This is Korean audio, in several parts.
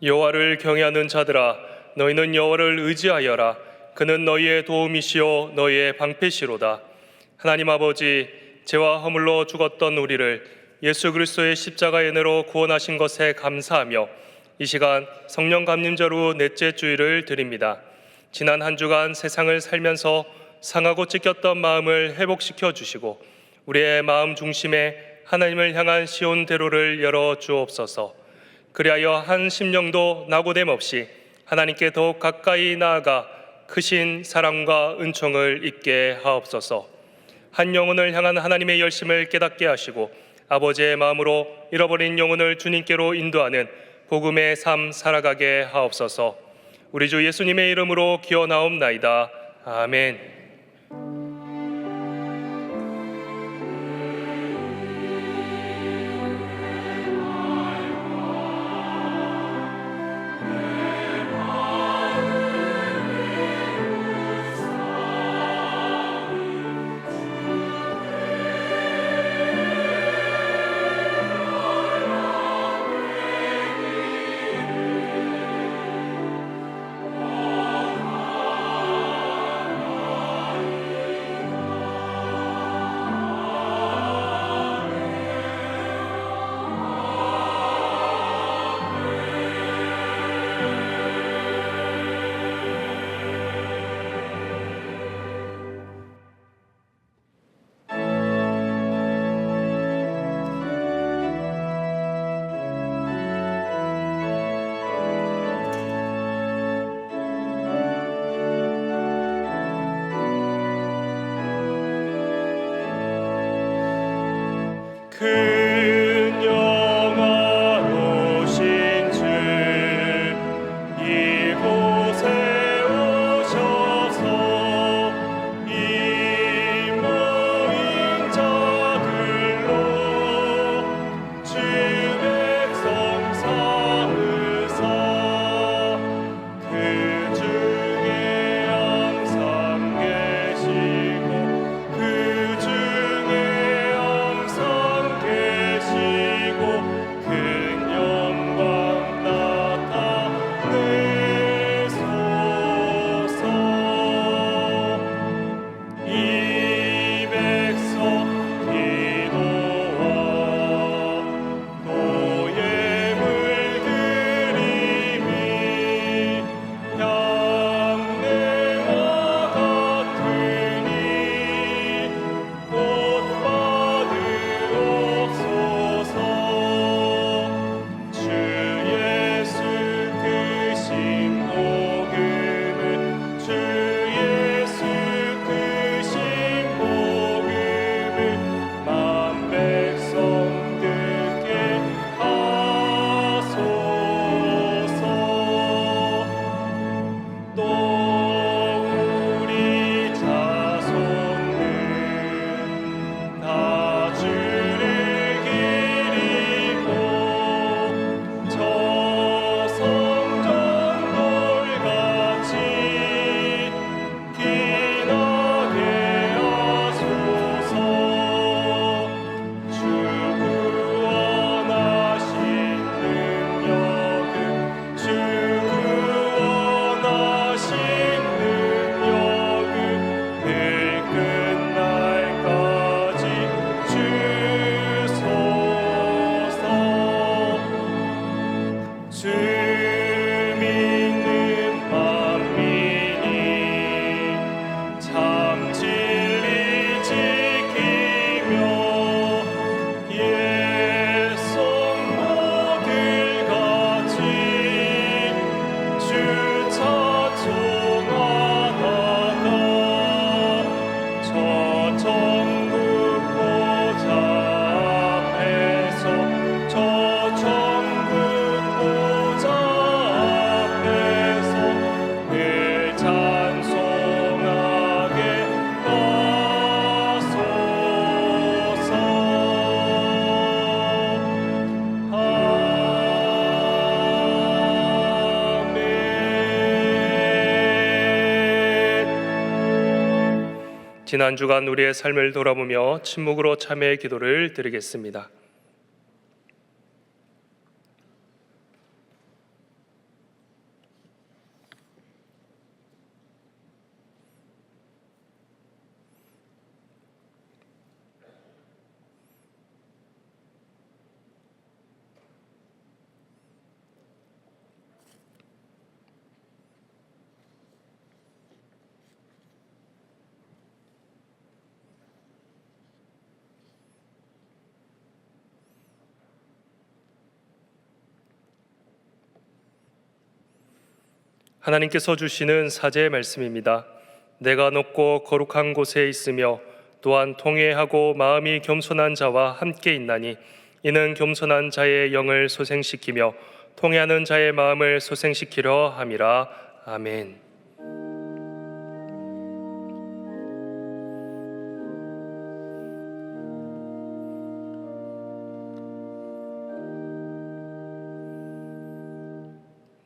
여호와를 경외하는 자들아, 너희는 여호와를 의지하여라. 그는 너희의 도움이시요 너희의 방패시로다. 하나님 아버지, 죄와 허물로 죽었던 우리를 예수 그리스도의 십자가의 은혜로 구원하신 것에 감사하며 이 시간 성령 감림절후 넷째 주일을 드립니다. 지난 한 주간 세상을 살면서 상하고 찢겼던 마음을 회복시켜 주시고 우리의 마음 중심에 하나님을 향한 시온 대로를 열어 주옵소서. 그리하여 한 심령도 낙오됨 없이 하나님께 더욱 가까이 나아가 크신 사랑과 은총을 입게 하옵소서. 한 영혼을 향한 하나님의 열심을 깨닫게 하시고 아버지의 마음으로 잃어버린 영혼을 주님께로 인도하는 복음의 삶 살아가게 하옵소서. 우리 주 예수님의 이름으로 기원하옵나이다. 아멘. 큰 영화로신 주 이곳에 오셔서 이 모인 자들로 주 백성 삼으사 그 중에 항상 계시고 그 중에 계시고 큰 영광 나타내소서. 이 백성 기도와 또 예물 드림이 향내와 같으니 곧 받으옵소서. 주 예수 그 신복음을 주 예수 그 신복음을 만 백성 듣게 하소서. 또 우리 자손은 다 주를 기리고 저 성전돌같이 빛나게 하소서. 주 구원하신 능력은 주 구원하신 능력은 늘 끝날까지 주소서. 주 믿는 만민이 참 진리 지키며 옛 성도들같이 주 찬송하다가 저 천국 보좌 앞에서 저 천국 보좌 앞에서 늘 찬송하게 하소서. 아멘. 지난 주간 우리의 삶을 돌아보며 침묵으로 참회의 기도를 드리겠습니다. 하나님께서 주시는 사제의 말씀입니다. 내가 높고 거룩한 곳에 있으며 또한 통회하고 마음이 겸손한 자와 함께 있나니 이는 겸손한 자의 영을 소생시키며 통회하는 자의 마음을 소생시키려 함이라. 아멘.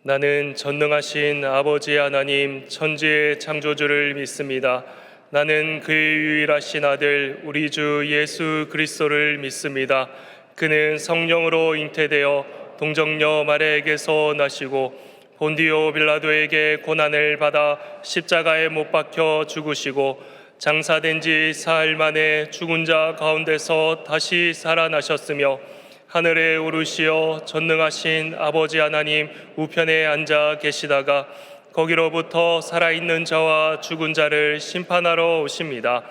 나는 전능하신 아버지 하나님 천지의 창조주를 믿습니다. 나는 그의 유일하신 아들 우리 주 예수 그리스도를 믿습니다. 그는 성령으로 잉태되어 동정녀 마리아에게서 나시고 본디오 빌라도에게 고난을 받아 십자가에 못 박혀 죽으시고 장사된 지 사흘 만에 죽은 자 가운데서 다시 살아나셨으며 하늘에 오르시어 전능하신 아버지 하나님 우편에 앉아 계시다가 거기로부터 살아있는 자와 죽은 자를 심판하러 오십니다.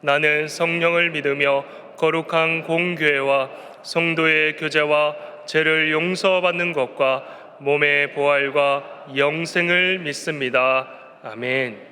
나는 성령을 믿으며 거룩한 공교회와 성도의 교제와 죄를 용서받는 것과 몸의 부활과 영생을 믿습니다. 아멘.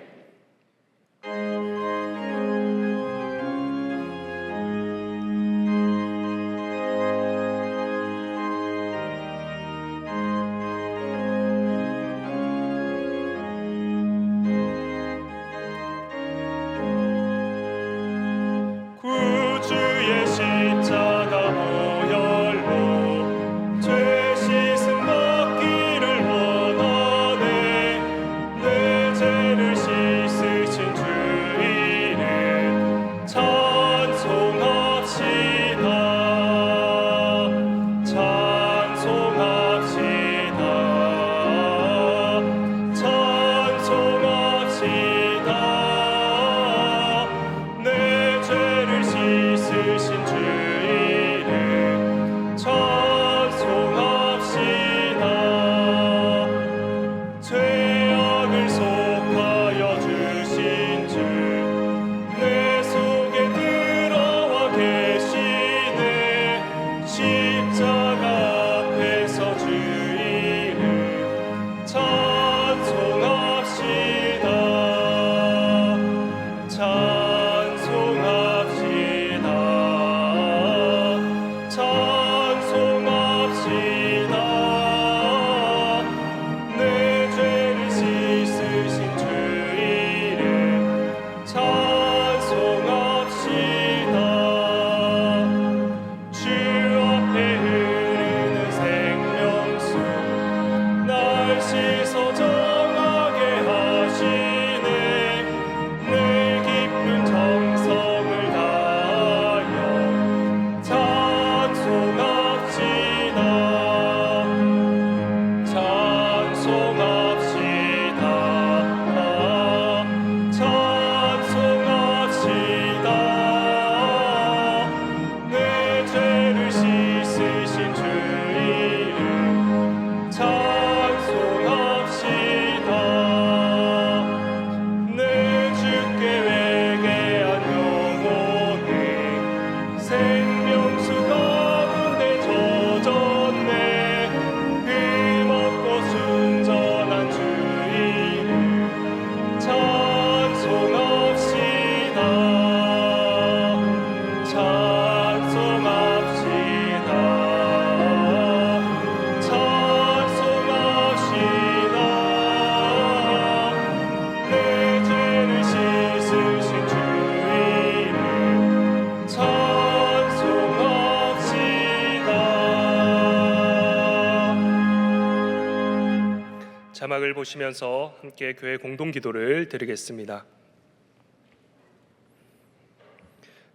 자막을 보시면서 함께 교회 공동기도를 드리겠습니다.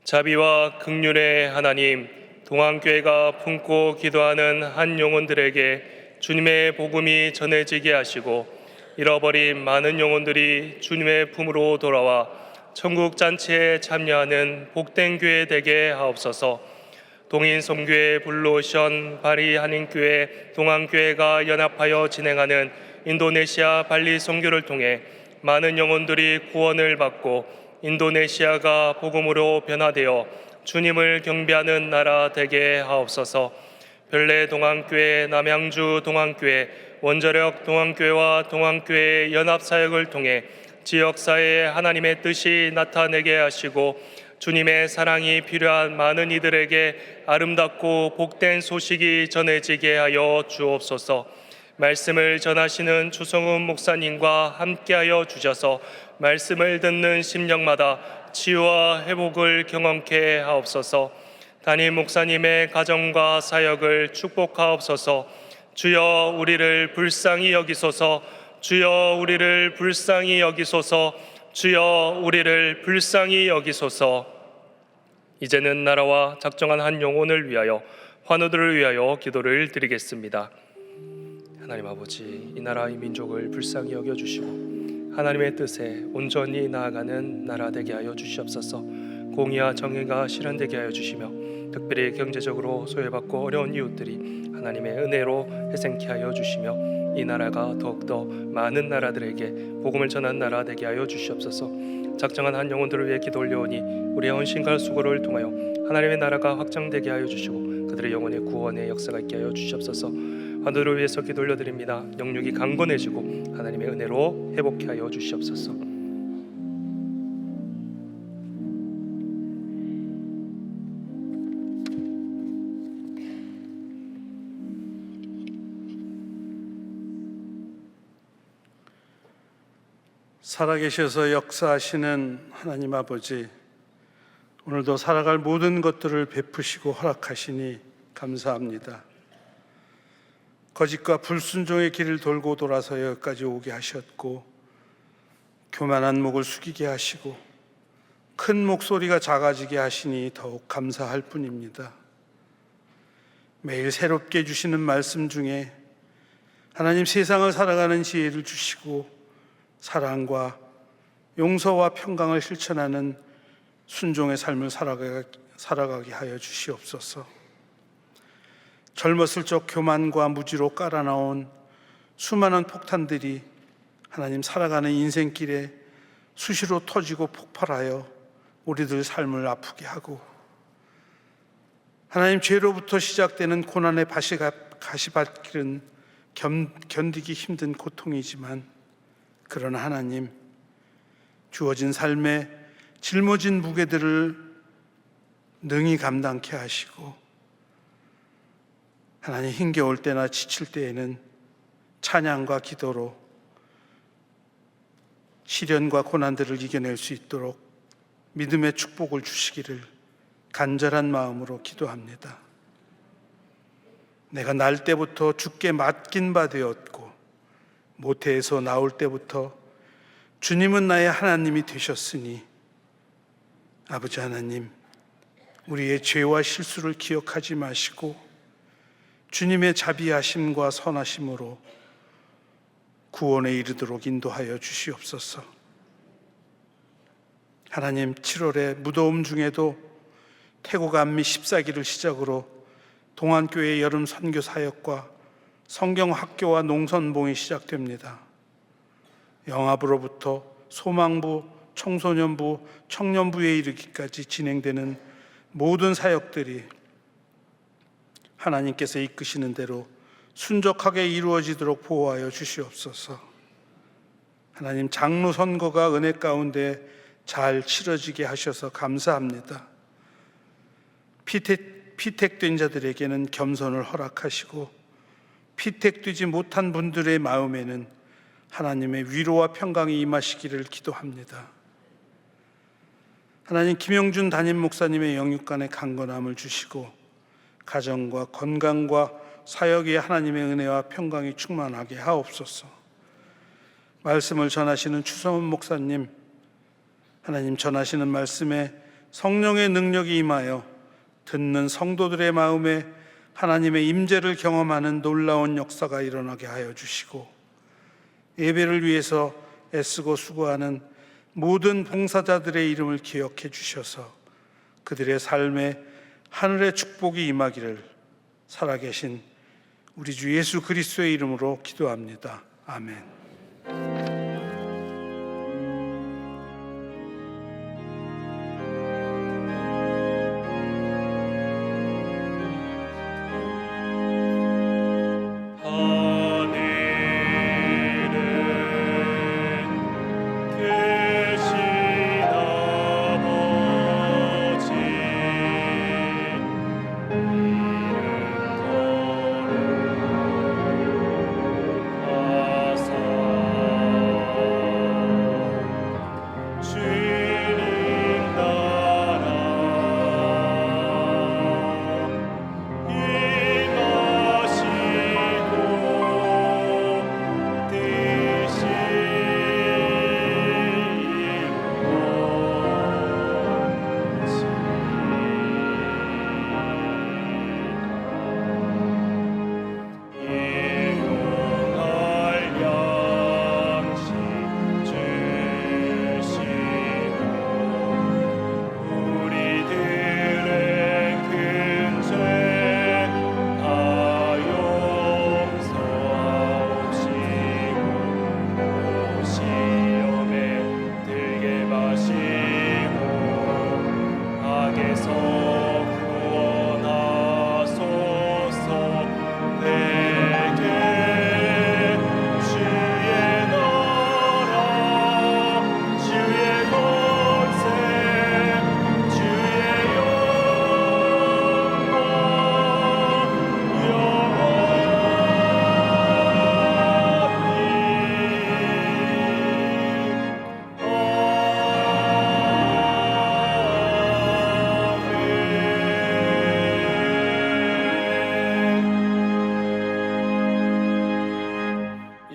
자비와 긍휼의 하나님, 동안교회가 품고 기도하는 한 영혼들에게 주님의 복음이 전해지게 하시고 잃어버린 많은 영혼들이 주님의 품으로 돌아와 천국 잔치에 참여하는 복된 교회 되게 하옵소서. 동인 선교회 블루오션 바리 한인교회 동안교회가 연합하여 진행하는 인도네시아 발리 선교를 통해 많은 영혼들이 구원을 받고 인도네시아가 복음으로 변화되어 주님을 경배하는 나라 되게 하옵소서. 별내 동안교회, 남양주 동안교회, 원자력 동안교회와 동안교회의 연합사역을 통해 지역사회에 하나님의 뜻이 나타내게 하시고 주님의 사랑이 필요한 많은 이들에게 아름답고 복된 소식이 전해지게 하여 주옵소서. 말씀을 전하시는 추성훈 목사님과 함께하여 주셔서 말씀을 듣는 심령마다 치유와 회복을 경험케 하옵소서. 담임 목사님의 가정과 사역을 축복하옵소서. 주여 우리를 불쌍히 여기소서. 주여 우리를 불쌍히 여기소서. 주여 우리를 불쌍히 여기소서. 이제는 나라와 작정한 한 영혼을 위하여 환우들을 위하여 기도를 드리겠습니다. 하나님 아버지, 이 나라 이 민족을 불쌍히 여겨주시고 하나님의 뜻에 온전히 나아가는 나라 되게 하여 주시옵소서. 공의와 정의가 실현되게 하여 주시며 특별히 경제적으로 소외받고 어려운 이웃들이 하나님의 은혜로 회생케 하여 주시며 이 나라가 더욱더 많은 나라들에게 복음을 전한 나라 되게 하여 주시옵소서. 작정한 한 영혼들을 위해 기도 올려오니 우리의 헌신과 수고를 통하여 하나님의 나라가 확장되게 하여 주시고 그들의 영혼의 구원의 역사가 있게 하여 주시옵소서. 환우들을 위해서 기도 올려드립니다. 영육이 강건해지고 하나님의 은혜로 회복케 하여 주시옵소서. 살아계셔서 역사하시는 하나님 아버지, 오늘도 살아갈 모든 것들을 베푸시고 허락하시니 감사합니다. 거짓과 불순종의 길을 돌고 돌아서 여기까지 오게 하셨고 교만한 목을 숙이게 하시고 큰 목소리가 작아지게 하시니 더욱 감사할 뿐입니다. 매일 새롭게 주시는 말씀 중에 하나님 세상을 살아가는 지혜를 주시고 사랑과 용서와 평강을 실천하는 순종의 삶을 살아가게 하여 주시옵소서. 젊었을 적 교만과 무지로 깔아나온 수많은 폭탄들이 하나님 살아가는 인생길에 수시로 터지고 폭발하여 우리들 삶을 아프게 하고 하나님 죄로부터 시작되는 고난의 가시밭길은 견디기 힘든 고통이지만 그러나 하나님 주어진 삶에 짊어진 무게들을 능히 감당케 하시고 하나님 힘겨울 때나 지칠 때에는 찬양과 기도로 시련과 고난들을 이겨낼 수 있도록 믿음의 축복을 주시기를 간절한 마음으로 기도합니다. 내가 날 때부터 주께 맡긴 바 되었고 모태에서 나올 때부터 주님은 나의 하나님이 되셨으니 아버지 하나님, 우리의 죄와 실수를 기억하지 마시고 주님의 자비하심과 선하심으로 구원에 이르도록 인도하여 주시옵소서. 하나님, 7월의 무더움 중에도 태국 안미 14기를 시작으로 동안교회 여름 선교 사역과 성경학교와 농선봉이 시작됩니다. 영합으로부터 소망부, 청소년부, 청년부에 이르기까지 진행되는 모든 사역들이 하나님께서 이끄시는 대로 순적하게 이루어지도록 보호하여 주시옵소서. 하나님, 장로 선거가 은혜 가운데 잘 치러지게 하셔서 감사합니다. 피택된 자들에게는 겸손을 허락하시고 피택되지 못한 분들의 마음에는 하나님의 위로와 평강이 임하시기를 기도합니다. 하나님, 김영준 담임 목사님의 영육간의 강건함을 주시고 가정과 건강과 사역에 하나님의 은혜와 평강이 충만하게 하옵소서. 말씀을 전하시는 추성훈 목사님, 하나님 전하시는 말씀에 성령의 능력이 임하여 듣는 성도들의 마음에 하나님의 임재를 경험하는 놀라운 역사가 일어나게 하여 주시고 예배를 위해서 애쓰고 수고하는 모든 봉사자들의 이름을 기억해 주셔서 그들의 삶에 하늘의 축복이 임하기를 살아계신 우리 주 예수 그리스도의 이름으로 기도합니다. 아멘. 하늘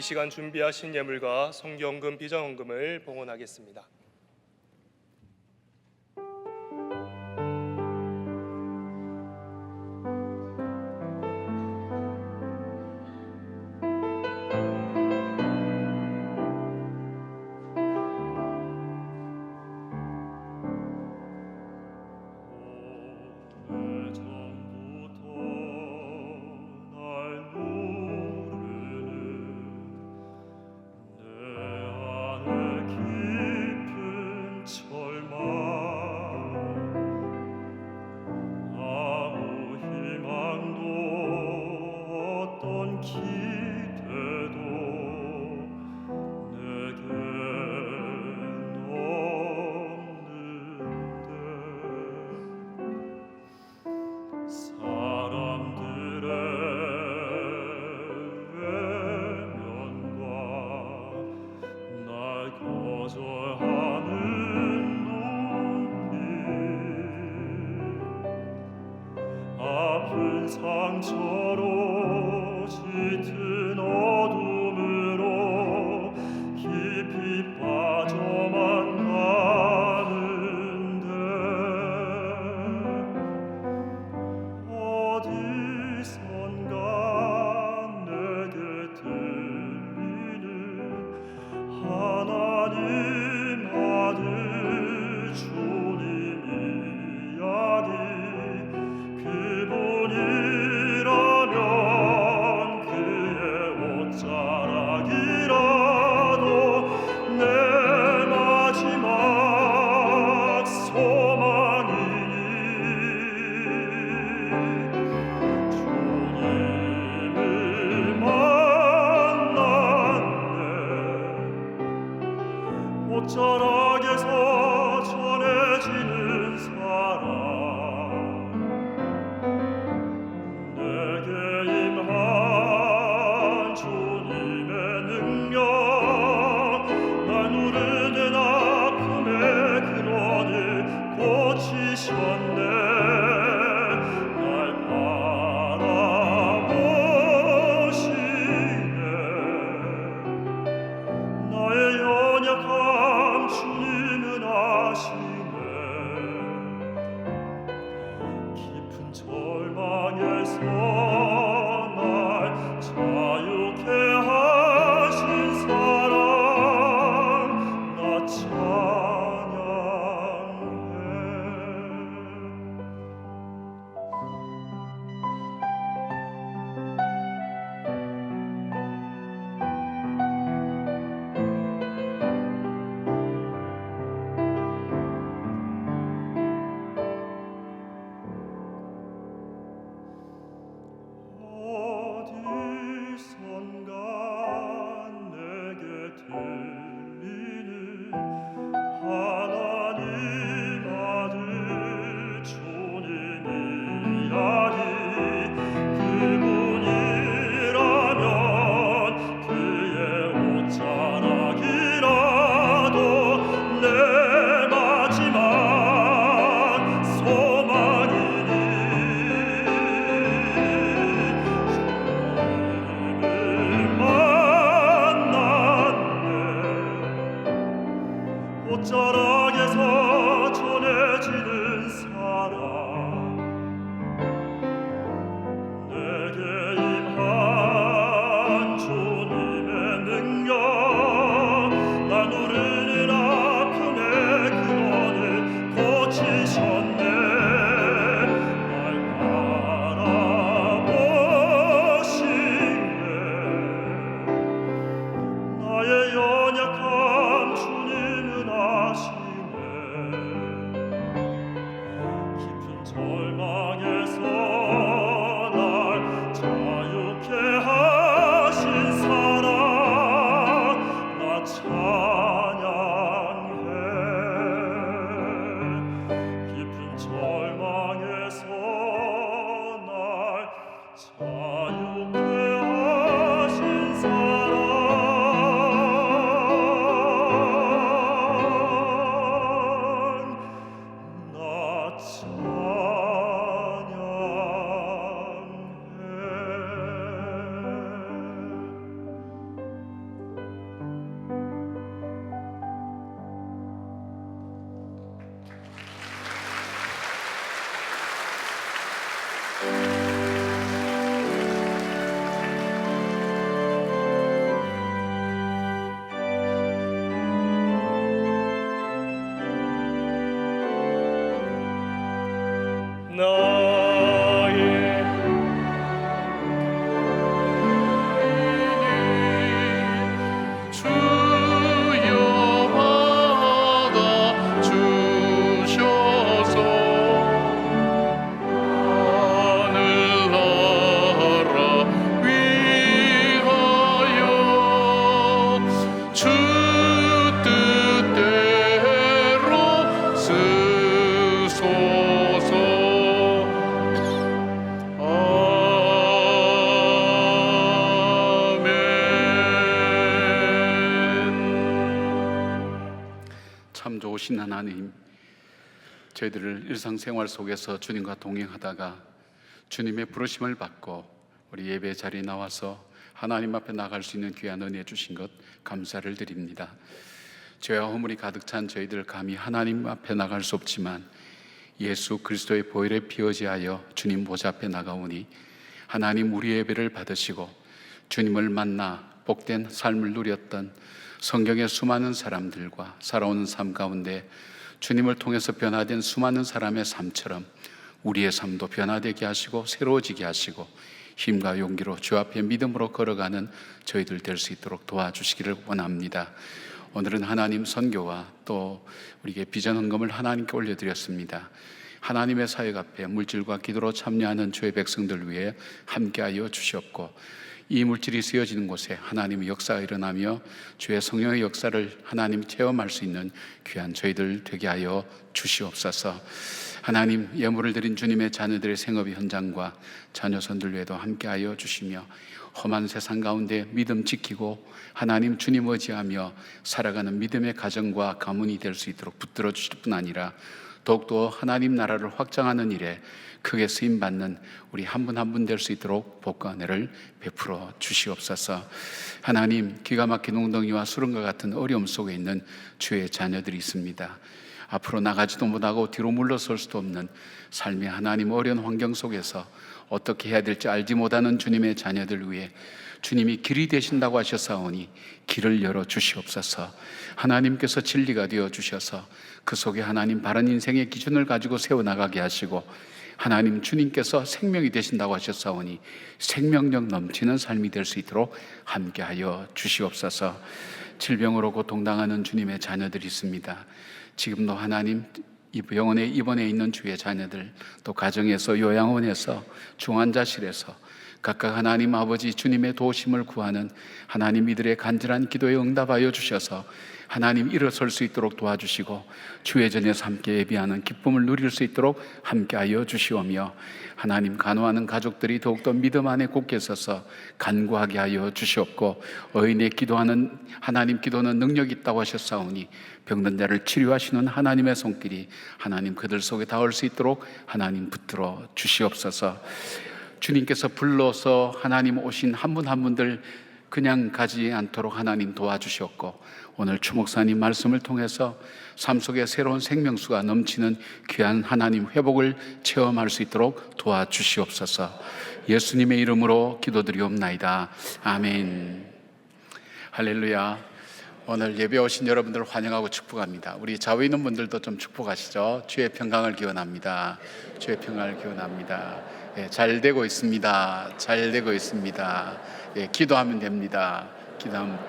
시간 준비하신 예물과 성경금, 비전헌금을 봉헌하겠습니다. 상처로 짙은 어둠으로 깊이 빠져만 가는데 어디선가 내게 들리는 하나님 아들 주님 이야기 그분이라면 그의 옷자락이라도 내 마지막 소망이니 주님을 만났네 옷자락에서 전해지는 사랑 내게 임한 주님의 능력 날 누르는 아픔의 근원을 고치셨네 날 바라보시네 나의 연약함 주님은 아시네 깊은 절망에서 날 자유케 하신 사랑 나 어디선가 내게 들리는 하나님 아들 주님 이야기 그분이라면 그의 옷자락이라도 내 마지막 소망이니 옷자락에서 전해지는 사랑 내게 임한 주님의 능력 날 누르는 아픔의 근원을 고치셨네 날 바라보시네 나의 연약함 주님은 아시네 깊은 절망에서 날 자유케 하신 사랑 나 찬양해 깊은 절망에서 날 자유케 하신 사랑 주 뜻대로 쓰소서. 참 좋으신 하나님, 저희들을 일상생활 속에서 주님과 동행하다가 주님의 부르심을 받고 우리 예배 자리에 나와서 하나님 앞에 나갈 수 있는 귀한 은혜 주신 것 감사를 드립니다. 죄와 허물이 가득 찬 저희들 감히 하나님 앞에 나갈 수 없지만 예수 그리스도의 보혈에 피어지하여 주님 보좌 앞에 나가오니 하나님 우리 예배를 받으시고 주님을 만나 복된 삶을 누렸던 성경의 수많은 사람들과 살아오는 삶 가운데 주님을 통해서 변화된 수많은 사람의 삶처럼 우리의 삶도 변화되게 하시고 새로워지게 하시고 힘과 용기로 주 앞에 믿음으로 걸어가는 저희들 될 수 있도록 도와주시기를 원합니다. 오늘은 하나님 선교와 또 우리에게 비전 헌금을 하나님께 올려드렸습니다. 하나님의 사역 앞에 물질과 기도로 참여하는 주의 백성들 위해 함께하여 주시옵고 이 물질이 쓰여지는 곳에 하나님의 역사가 일어나며 주의 성령의 역사를 하나님 체험할 수 있는 귀한 저희들 되게 하여 주시옵소서. 하나님, 예물을 드린 주님의 자녀들의 생업의 현장과 자녀손들 위에도 함께하여 주시며 험한 세상 가운데 믿음 지키고 하나님 주님 의지하며 살아가는 믿음의 가정과 가문이 될 수 있도록 붙들어 주실 뿐 아니라 더욱더 하나님 나라를 확장하는 일에 크게 쓰임받는 우리 한 분 한 분 될 수 있도록 복과 은혜를 베풀어 주시옵소서. 하나님, 기가 막힌 웅덩이와 수렁과 같은 어려움 속에 있는 주의 자녀들이 있습니다. 앞으로 나가지도 못하고 뒤로 물러설 수도 없는 삶의 하나님 어려운 환경 속에서 어떻게 해야 될지 알지 못하는 주님의 자녀들 위해 주님이 길이 되신다고 하셨사오니 길을 열어 주시옵소서. 하나님께서 진리가 되어 주셔서 그 속에 하나님 바른 인생의 기준을 가지고 세워나가게 하시고 하나님 주님께서 생명이 되신다고 하셨사오니 생명력 넘치는 삶이 될 수 있도록 함께하여 주시옵소서. 질병으로 고통당하는 주님의 자녀들이 있습니다. 지금도 하나님 병원에 입원해 있는 주의 자녀들, 또 가정에서 요양원에서 중환자실에서 각각 하나님 아버지 주님의 도우심을 구하는 하나님 이들의 간절한 기도에 응답하여 주셔서 하나님 일어설 수 있도록 도와주시고 주의 전에서 함께 예비하는 기쁨을 누릴 수 있도록 함께하여 주시오며 하나님 간호하는 가족들이 더욱더 믿음 안에 굳게 서서 간구하게 하여 주시옵고 의인의 기도하는 하나님 기도는 능력이 있다고 하셨사오니 병든 자를 치료하시는 하나님의 손길이 하나님 그들 속에 닿을 수 있도록 하나님 붙들어 주시옵소서. 주님께서 불러서 하나님 오신 한 분 한 분들 그냥 가지 않도록 하나님 도와주셨고 오늘 추목사님 말씀을 통해서 삶 속에 새로운 생명수가 넘치는 귀한 하나님 회복을 체험할 수 있도록 도와주시옵소서. 예수님의 이름으로 기도드리옵나이다. 아멘. 할렐루야. 오늘 예배 오신 여러분들을 환영하고 축복합니다. 우리 좌우에 있는 분들도 좀 축복하시죠. 주의 평강을 기원합니다. 주의 평강을 기원합니다. 잘 되고 있습니다. 잘 되고 있습니다. 기도하면 됩니다. 기도하면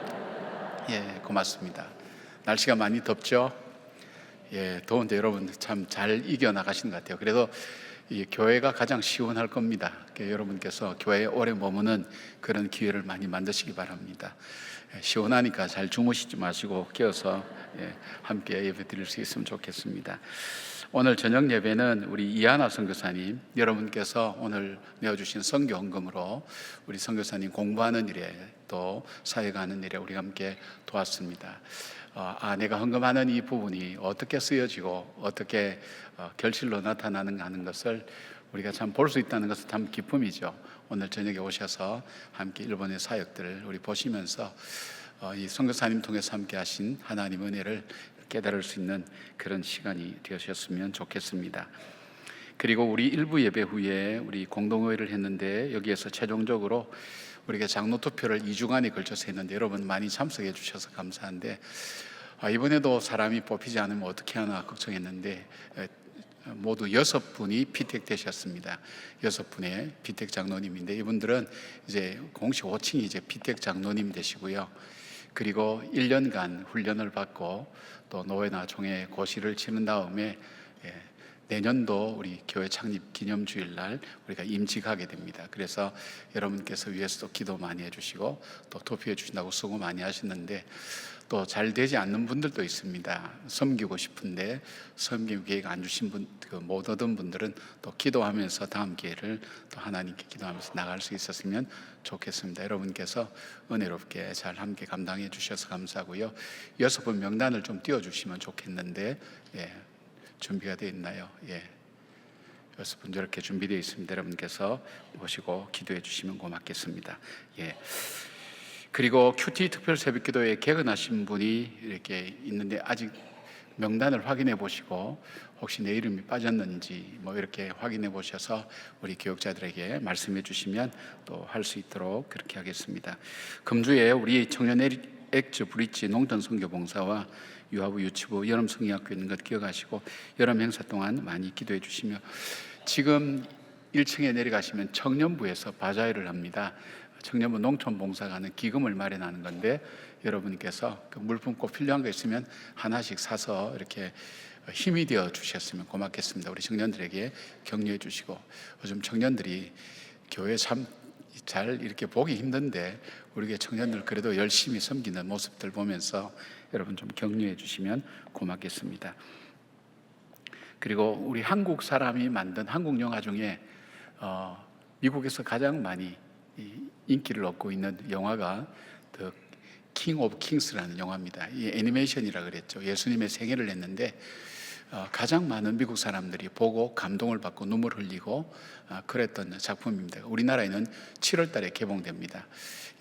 고맙습니다. 날씨가 많이 덥죠? 더운데 여러분 참 잘 이겨나가시는 것 같아요. 그래도 이 교회가 가장 시원할 겁니다. 여러분께서 교회에 오래 머무는 그런 기회를 많이 만드시기 바랍니다. 시원하니까 잘 주무시지 마시고 깨어서 함께 예배 드릴 수 있으면 좋겠습니다. 오늘 저녁 예배는 우리 이하나 선교사님 여러분께서 오늘 내어주신 선교 헌금으로 우리 선교사님 공부하는 일에 또 사역하는 일에 우리가 함께 도왔습니다. 내가 헌금하는 이 부분이 어떻게 쓰여지고 어떻게 결실로 나타나는가 하는 것을 우리가 참 볼 수 있다는 것은 참 기쁨이죠. 오늘 저녁에 오셔서 함께 일본의 사역들을 우리 보시면서 이 선교사님 통해서 함께 하신 하나님 은혜를 깨달을 수 있는 그런 시간이 되셨으면 좋겠습니다. 그리고 우리 일부 예배 후에 우리 공동회의를 했는데 여기에서 최종적으로 우리가 장로 투표를 2주간에 걸쳐서 했는데 여러분 많이 참석해 주셔서 감사한데 이번에도 사람이 뽑히지 않으면 어떻게 하나 걱정했는데 모두 6분이 피택되셨습니다. 6분의 피택 장로님인데 이분들은 이제 공식 호칭이 이제 피택 장로님 되시고요. 그리고 1년간 훈련을 받고 또 노회나 총회 고시를 치는 다음에 내년도 우리 교회 창립 기념주일날 우리가 임직하게 됩니다. 그래서 여러분께서 위해서도 기도 많이 해주시고 또 투표해 주신다고 수고 많이 하시는데 또 잘 되지 않는 분들도 있습니다. 섬기고 싶은데 섬김 기회가 안 주신 분, 못 얻은 분들은 또 기도하면서 다음 기회를 또 하나님께 기도하면서 나갈 수 있었으면 좋겠습니다. 여러분께서 은혜롭게 잘 함께 감당해 주셔서 감사하고요. 6분 명단을 좀 띄워주시면 좋겠는데 준비가 되어 있나요? 6분 저렇게 준비되어 있습니다. 여러분께서 보시고 기도해 주시면 고맙겠습니다. 그리고 큐티 특별 새벽기도에 개근하신 분이 이렇게 있는데 아직 명단을 확인해 보시고 혹시 내 이름이 빠졌는지 뭐 이렇게 확인해 보셔서 우리 교육자들에게 말씀해 주시면 또 할 수 있도록 그렇게 하겠습니다. 금주에 우리 청년 액츠 브릿지 농촌 선교 봉사와 유아부 유치부 여름 성의학교 있는 것 기억하시고 여름 행사 동안 많이 기도해 주시며 지금 1층에 내려가시면 청년부에서 바자회를 합니다. 청년부 농촌 봉사가 하는 기금을 마련하는 건데 여러분께서 그 물품 꼭 필요한 거 있으면 하나씩 사서 이렇게 힘이 되어 주셨으면 고맙겠습니다. 우리 청년들에게 격려해 주시고 요즘 청년들이 교회 참 잘 이렇게 보기 힘든데 우리 청년들 그래도 열심히 섬기는 모습들 보면서 여러분 좀 격려해 주시면 고맙겠습니다. 그리고 우리 한국 사람이 만든 한국 영화 중에 미국에서 가장 많이 인기를 얻고 있는 영화가 The King of Kings라는 영화입니다. 이 애니메이션이라 그랬죠. 예수님의 생애를 냈는데 가장 많은 미국 사람들이 보고 감동을 받고 눈물 흘리고 그랬던 작품입니다. 우리나라에는 7월 달에 개봉됩니다.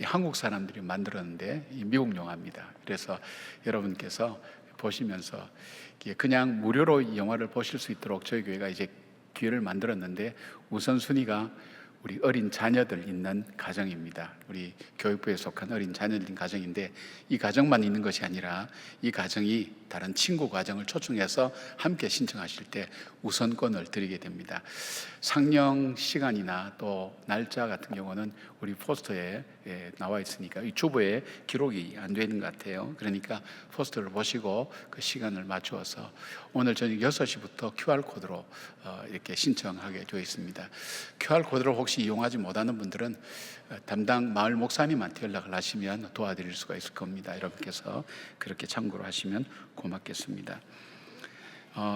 한국 사람들이 만들었는데 미국 영화입니다. 그래서 여러분께서 보시면서 그냥 무료로 이 영화를 보실 수 있도록 저희 교회가 이제 기회를 만들었는데 우선순위가 우리 어린 자녀들 있는 가정입니다. 우리 교육부에 속한 어린 자녀들 있는 가정인데 이 가정만 있는 것이 아니라 이 가정이 다른 친구 가정을 초청해서 함께 신청하실 때 우선권을 드리게 됩니다. 상영 시간이나 또 날짜 같은 경우는 우리 포스터에 나와 있으니까 이 주보에 기록이 안 되는 것 같아요. 그러니까 포스터를 보시고 그 시간을 맞추어서 오늘 저녁 6시부터 QR코드로 이렇게 신청하게 되어 있습니다. QR코드를 혹시 이용하지 못하는 분들은 담당 마을 목사님한테 연락을 하시면 도와드릴 수가 있을 겁니다. 여러분께서 그렇게 참고로 하시면 고맙겠습니다.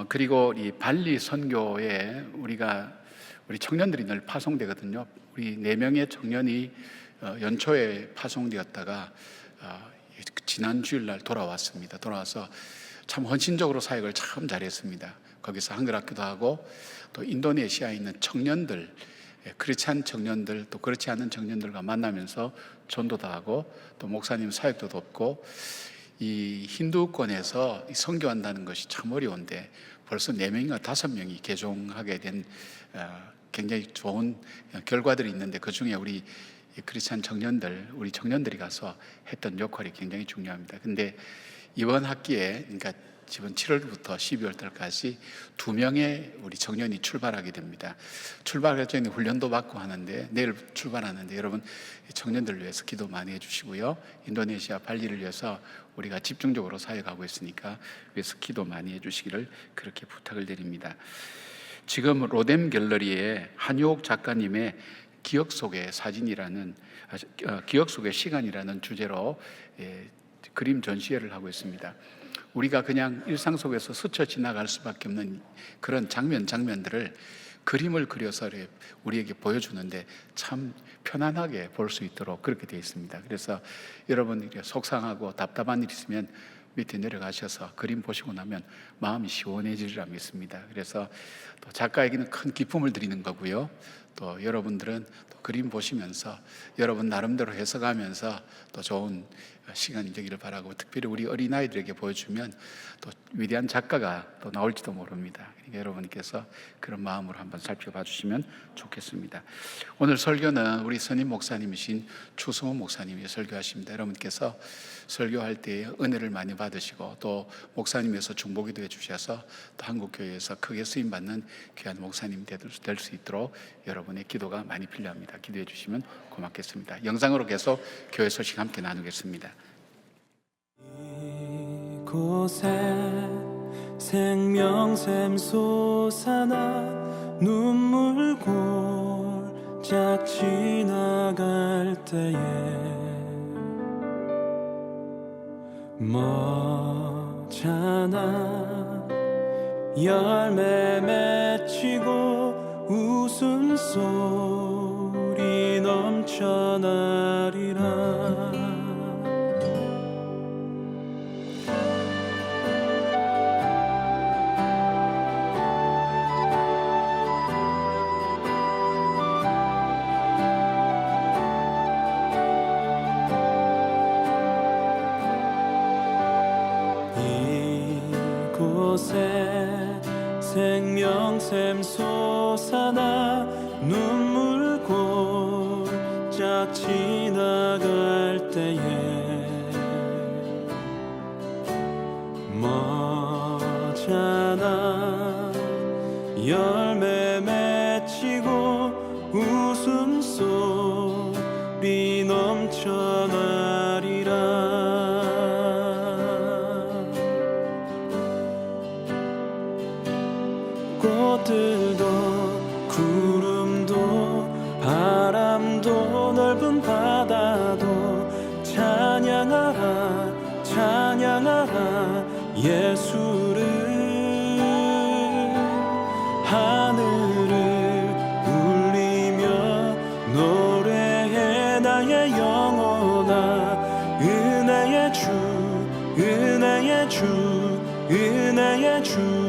그리고 이 발리 선교에 우리 청년들이 늘 파송되거든요. 우리 4명의 청년이 연초에 파송되었다가 지난 주일날 돌아왔습니다. 돌아와서 참 헌신적으로 사역을 참 잘했습니다. 거기서 한글학교도 하고 또 인도네시아에 있는 청년들, 크리스찬 청년들 또 그렇지 않은 청년들과 만나면서 전도도 하고 또 목사님 사역도 돕고 이 힌두권에서 선교한다는 것이 참 어려운데 벌써 4명이나 5명이 개종하게 된 굉장히 좋은 결과들이 있는데 그중에 우리 크리스찬 청년들, 우리 청년들이 가서 했던 역할이 굉장히 중요합니다. 근데 이번 학기에 그러니까 지금 7월부터 12월 달까지 2명의 우리 청년이 출발하게 됩니다. 출발할 때는 훈련도 받고 하는데 내일 출발하는데 여러분 청년들을 위해서 기도 많이 해주시고요. 인도네시아 발리를 위해서 우리가 집중적으로 사역하고 있으니까 위해서 기도 많이 해주시기를 그렇게 부탁을 드립니다. 지금 로뎀 갤러리에 한유옥 작가님의 기억 속의 사진이라는 기억 속의 시간이라는 주제로 그림 전시회를 하고 있습니다. 우리가 그냥 일상 속에서 스쳐 지나갈 수밖에 없는 그런 장면들을 그림을 그려서 우리에게 보여주는데 참 편안하게 볼 수 있도록 그렇게 되어 있습니다. 그래서 여러분 속상하고 답답한 일 있으면 밑에 내려가셔서 그림 보시고 나면 마음이 시원해지리라 믿습니다. 그래서 또 작가에게는 큰 기쁨을 드리는 거고요. 또 여러분들은 또 그림 보시면서 여러분 나름대로 해석하면서 또 좋은 시간이 되기를 바라고 특별히 우리 어린아이들에게 보여주면 또 위대한 작가가 또 나올지도 모릅니다. 그러니까 여러분께서 그런 마음으로 한번 살펴봐 주시면 좋겠습니다. 오늘 설교는 우리 선임 목사님이신 추성호 목사님이 설교하십니다. 여러분께서 설교할 때 은혜를 많이 받으시고 또 목사님에서 중보기도 해주셔서 또 한국교회에서 크게 쓰임받는 귀한 목사님이 될 수 있도록 여러분의 기도가 많이 필요합니다. 기도해 주시면 고맙겠습니다. 영상으로 계속 교회 소식 함께 나누겠습니다. 이곳에 생명샘 솟아나 눈물 골짝 지나갈 때에 머잖아 열매 맺히고 웃음소리 넘쳐나리라. 이곳에 생명샘 솟아나 눈물 골짝 지나갈 때에 머잖아 열매 맺히고 웃음소리 넘쳐나리라. 꽃들도 구름도 바람도 넓은 바다도 찬양하라 찬양하라 예수를. 하늘을 울리며 노래해 나의 영혼아 은혜의 주 은혜의 주 은혜의 주.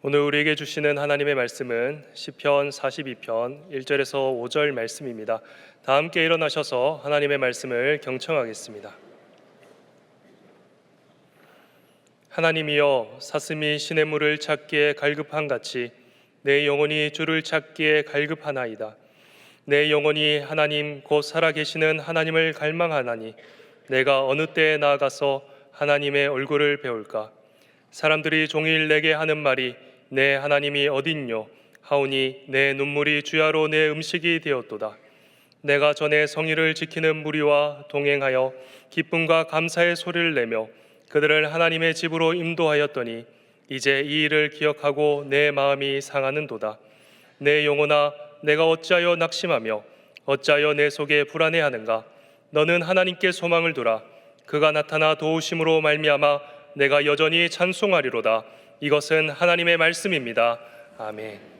오늘 우리에게 주시는 하나님의 말씀은 시편 42편 1절에서 5절 말씀입니다. 다 함께 일어나셔서 하나님의 말씀을 경청하겠습니다. 하나님이여 사슴이 시냇물을 찾기에 갈급한 같이 내 영혼이 주를 찾기에 갈급하나이다. 내 영혼이 하나님 곧 살아계시는 하나님을 갈망하나니 내가 어느 때에 나아가서 하나님의 얼굴을 배울까. 사람들이 종일 내게 하는 말이 내 하나님이 어딨뇨 하오니 내 눈물이 주야로 내 음식이 되었도다. 내가 전에 성의를 지키는 무리와 동행하여 기쁨과 감사의 소리를 내며 그들을 하나님의 집으로 인도하였더니 이제 이 일을 기억하고 내 마음이 상하는도다. 내 영혼아 내가 어찌하여 낙심하며 어찌하여 내 속에 불안해하는가. 너는 하나님께 소망을 두라. 그가 나타나 도우심으로 말미암아 내가 여전히 찬송하리로다. 이것은 하나님의 말씀입니다. 아멘.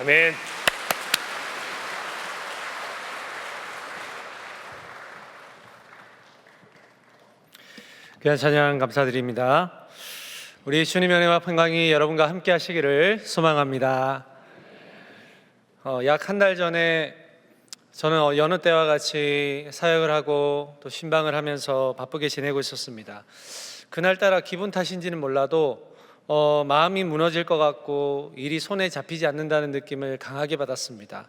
아멘. 귀한 찬양 감사드립니다. 우리 주님의 은혜와 평강이 여러분과 함께 하시기를 소망합니다. 약 한 달 전에 저는 여느 때와 같이 사역을 하고 또 신방을 하면서 바쁘게 지내고 있었습니다. 그날따라 기분 탓인지는 몰라도 마음이 무너질 것 같고 일이 손에 잡히지 않는다는 느낌을 강하게 받았습니다.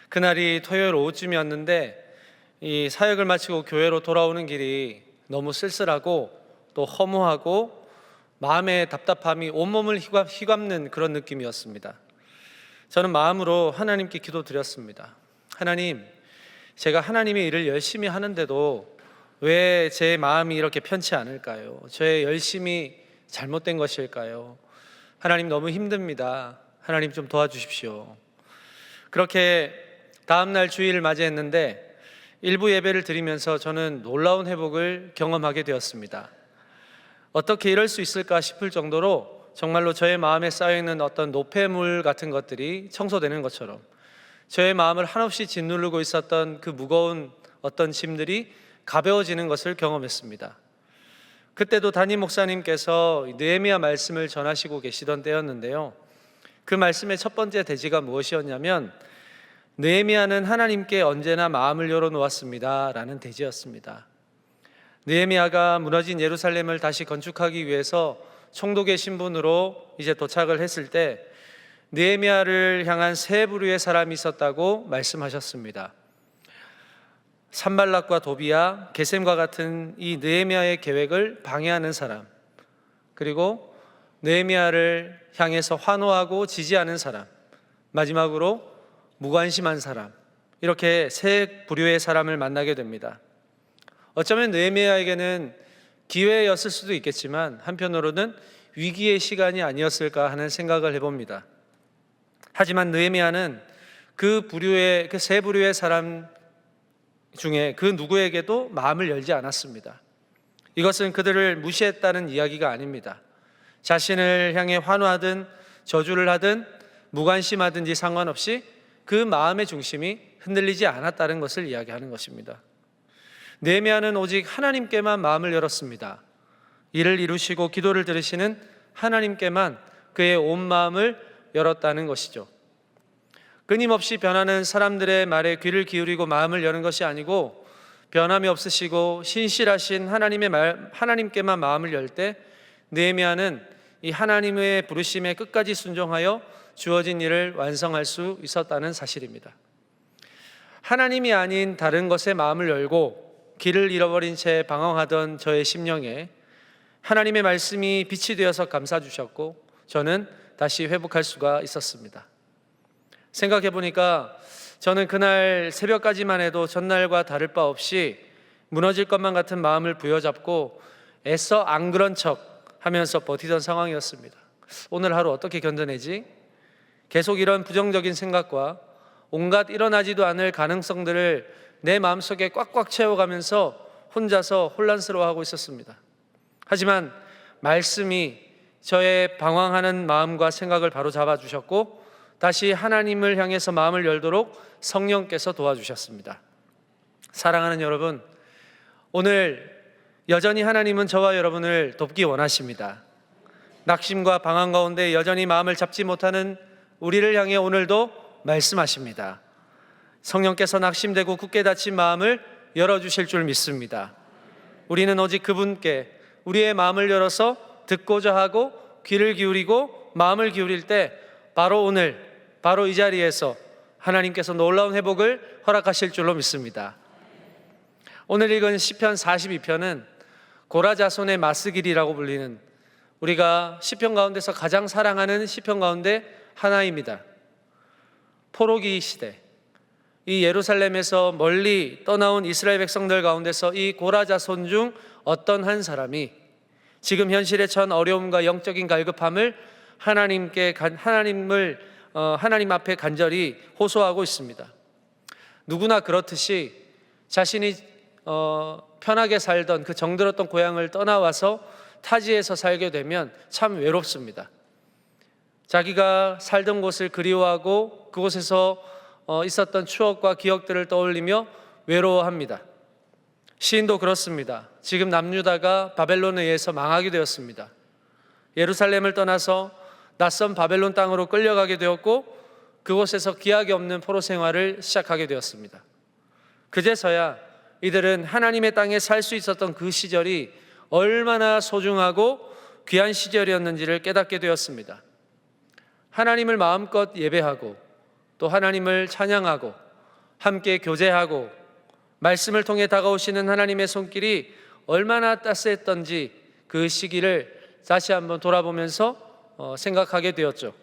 그날이 토요일 오후쯤이었는데 이 사역을 마치고 교회로 돌아오는 길이 너무 쓸쓸하고 또 허무하고 마음의 답답함이 온몸을 휘감는 그런 느낌이었습니다. 저는 마음으로 하나님께 기도드렸습니다. 하나님, 제가 하나님의 일을 열심히 하는데도 왜 제 마음이 이렇게 편치 않을까요? 저의 열심이 잘못된 것일까요? 하나님, 너무 힘듭니다. 하나님 좀 도와주십시오. 그렇게 다음날 주일을 맞이했는데 일부 예배를 드리면서 저는 놀라운 회복을 경험하게 되었습니다. 어떻게 이럴 수 있을까 싶을 정도로 정말로 저의 마음에 쌓여있는 어떤 노폐물 같은 것들이 청소되는 것처럼 저의 마음을 한없이 짓누르고 있었던 그 무거운 어떤 짐들이 가벼워지는 것을 경험했습니다. 그때도 담임 목사님께서 느헤미야 말씀을 전하시고 계시던 때였는데요. 그 말씀의 첫 번째 대지가 무엇이었냐면 느헤미야는 하나님께 언제나 마음을 열어놓았습니다 라는 대지였습니다. 느헤미야가 무너진 예루살렘을 다시 건축하기 위해서 총독의 신분으로 이제 도착을 했을 때 느헤미야를 향한 세 부류의 사람이 있었다고 말씀하셨습니다. 산발락과 도비야, 게셈과 같은 이 느헤미야의 계획을 방해하는 사람, 그리고 느헤미야를 향해서 환호하고 지지하는 사람, 마지막으로 무관심한 사람, 이렇게 세 부류의 사람을 만나게 됩니다. 어쩌면 느헤미야에게는 기회였을 수도 있겠지만 한편으로는 위기의 시간이 아니었을까 하는 생각을 해봅니다. 하지만 느헤미야는 그 세 부류의 사람 중에 그 누구에게도 마음을 열지 않았습니다. 이것은 그들을 무시했다는 이야기가 아닙니다. 자신을 향해 환호하든 저주를 하든 무관심하든지 상관없이 그 마음의 중심이 흔들리지 않았다는 것을 이야기하는 것입니다. 느헤미야는 오직 하나님께만 마음을 열었습니다. 일을 이루시고 기도를 들으시는 하나님께만 그의 온 마음을 열었다는 것이죠. 끊임없이 변하는 사람들의 말에 귀를 기울이고 마음을 여는 것이 아니고 변함이 없으시고 신실하신 하나님께만 마음을 열 때 느헤미야는 이 하나님의 부르심에 끝까지 순종하여 주어진 일을 완성할 수 있었다는 사실입니다. 하나님이 아닌 다른 것에 마음을 열고 길을 잃어버린 채 방황하던 저의 심령에 하나님의 말씀이 빛이 되어서 감싸 주셨고 저는 다시 회복할 수가 있었습니다. 생각해 보니까 저는 그날 새벽까지만 해도 전날과 다를 바 없이 무너질 것만 같은 마음을 부여잡고 애써 안 그런 척 하면서 버티던 상황이었습니다. 오늘 하루 어떻게 견뎌내지? 계속 이런 부정적인 생각과 온갖 일어나지도 않을 가능성들을 내 마음속에 꽉꽉 채워가면서 혼자서 혼란스러워하고 있었습니다. 하지만 말씀이 저의 방황하는 마음과 생각을 바로 잡아주셨고 다시 하나님을 향해서 마음을 열도록 성령께서 도와주셨습니다. 사랑하는 여러분, 오늘 여전히 하나님은 저와 여러분을 돕기 원하십니다. 낙심과 방황 가운데 여전히 마음을 잡지 못하는 우리를 향해 오늘도 말씀하십니다. 성령께서 낙심되고 굳게 닫힌 마음을 열어주실 줄 믿습니다. 우리는 오직 그분께 우리의 마음을 열어서 듣고자 하고 귀를 기울이고 마음을 기울일 때 바로 오늘, 바로 이 자리에서 하나님께서 놀라운 회복을 허락하실 줄로 믿습니다. 오늘 읽은 시편 42편은 고라자손의 마스길이라고 불리는 우리가 시편 가운데서 가장 사랑하는 시편 가운데 하나입니다. 포로기 시대, 이 예루살렘에서 멀리 떠나온 이스라엘 백성들 가운데서 이 고라자손 중 어떤 한 사람이 지금 현실의 전 어려움과 영적인 갈급함을 하나님 앞에 간절히 호소하고 있습니다. 누구나 그렇듯이 자신이 편하게 살던 그 정들었던 고향을 떠나와서 타지에서 살게 되면 참 외롭습니다. 자기가 살던 곳을 그리워하고 그곳에서 있었던 추억과 기억들을 떠올리며 외로워합니다. 시인도 그렇습니다. 지금 남유다가 바벨론에 의해서 망하게 되었습니다. 예루살렘을 떠나서 낯선 바벨론 땅으로 끌려가게 되었고 그곳에서 기약이 없는 포로 생활을 시작하게 되었습니다. 그제서야 이들은 하나님의 땅에 살 수 있었던 그 시절이 얼마나 소중하고 귀한 시절이었는지를 깨닫게 되었습니다. 하나님을 마음껏 예배하고 또 하나님을 찬양하고 함께 교제하고 말씀을 통해 다가오시는 하나님의 손길이 얼마나 따스했던지 그 시기를 다시 한번 돌아보면서 생각하게 되었죠.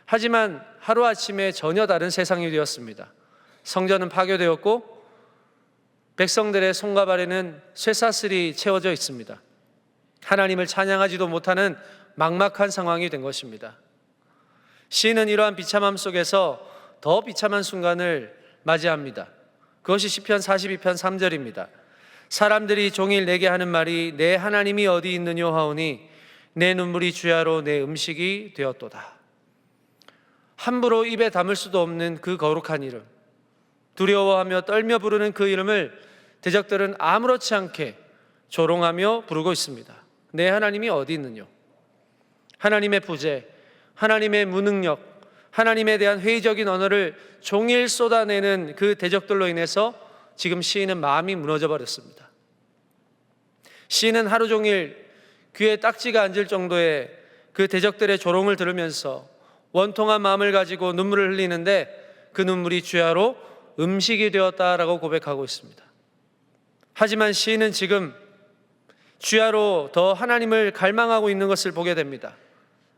하지만 하루아침에 전혀 다른 세상이 되었습니다. 성전은 파괴되었고 백성들의 손과 발에는 쇠사슬이 채워져 있습니다. 하나님을 찬양하지도 못하는 막막한 상황이 된 것입니다. 시인은 이러한 비참함 속에서 더 비참한 순간을 맞이합니다. 그것이 시편 42편 3절입니다. 사람들이 종일 내게 하는 말이 내 하나님이 어디 있느뇨 하오니 내 눈물이 주야로 내 음식이 되었도다. 함부로 입에 담을 수도 없는 그 거룩한 이름, 두려워하며 떨며 부르는 그 이름을 대적들은 아무렇지 않게 조롱하며 부르고 있습니다. 내 하나님이 어디 있느뇨? 하나님의 부재, 하나님의 무능력, 하나님에 대한 회의적인 언어를 종일 쏟아내는 그 대적들로 인해서 지금 시인은 마음이 무너져 버렸습니다. 시인은 하루 종일 귀에 딱지가 앉을 정도의 그 대적들의 조롱을 들으면서 원통한 마음을 가지고 눈물을 흘리는데 그 눈물이 주야로 음식이 되었다라고 고백하고 있습니다. 하지만 시인은 지금 주야로 더 하나님을 갈망하고 있는 것을 보게 됩니다.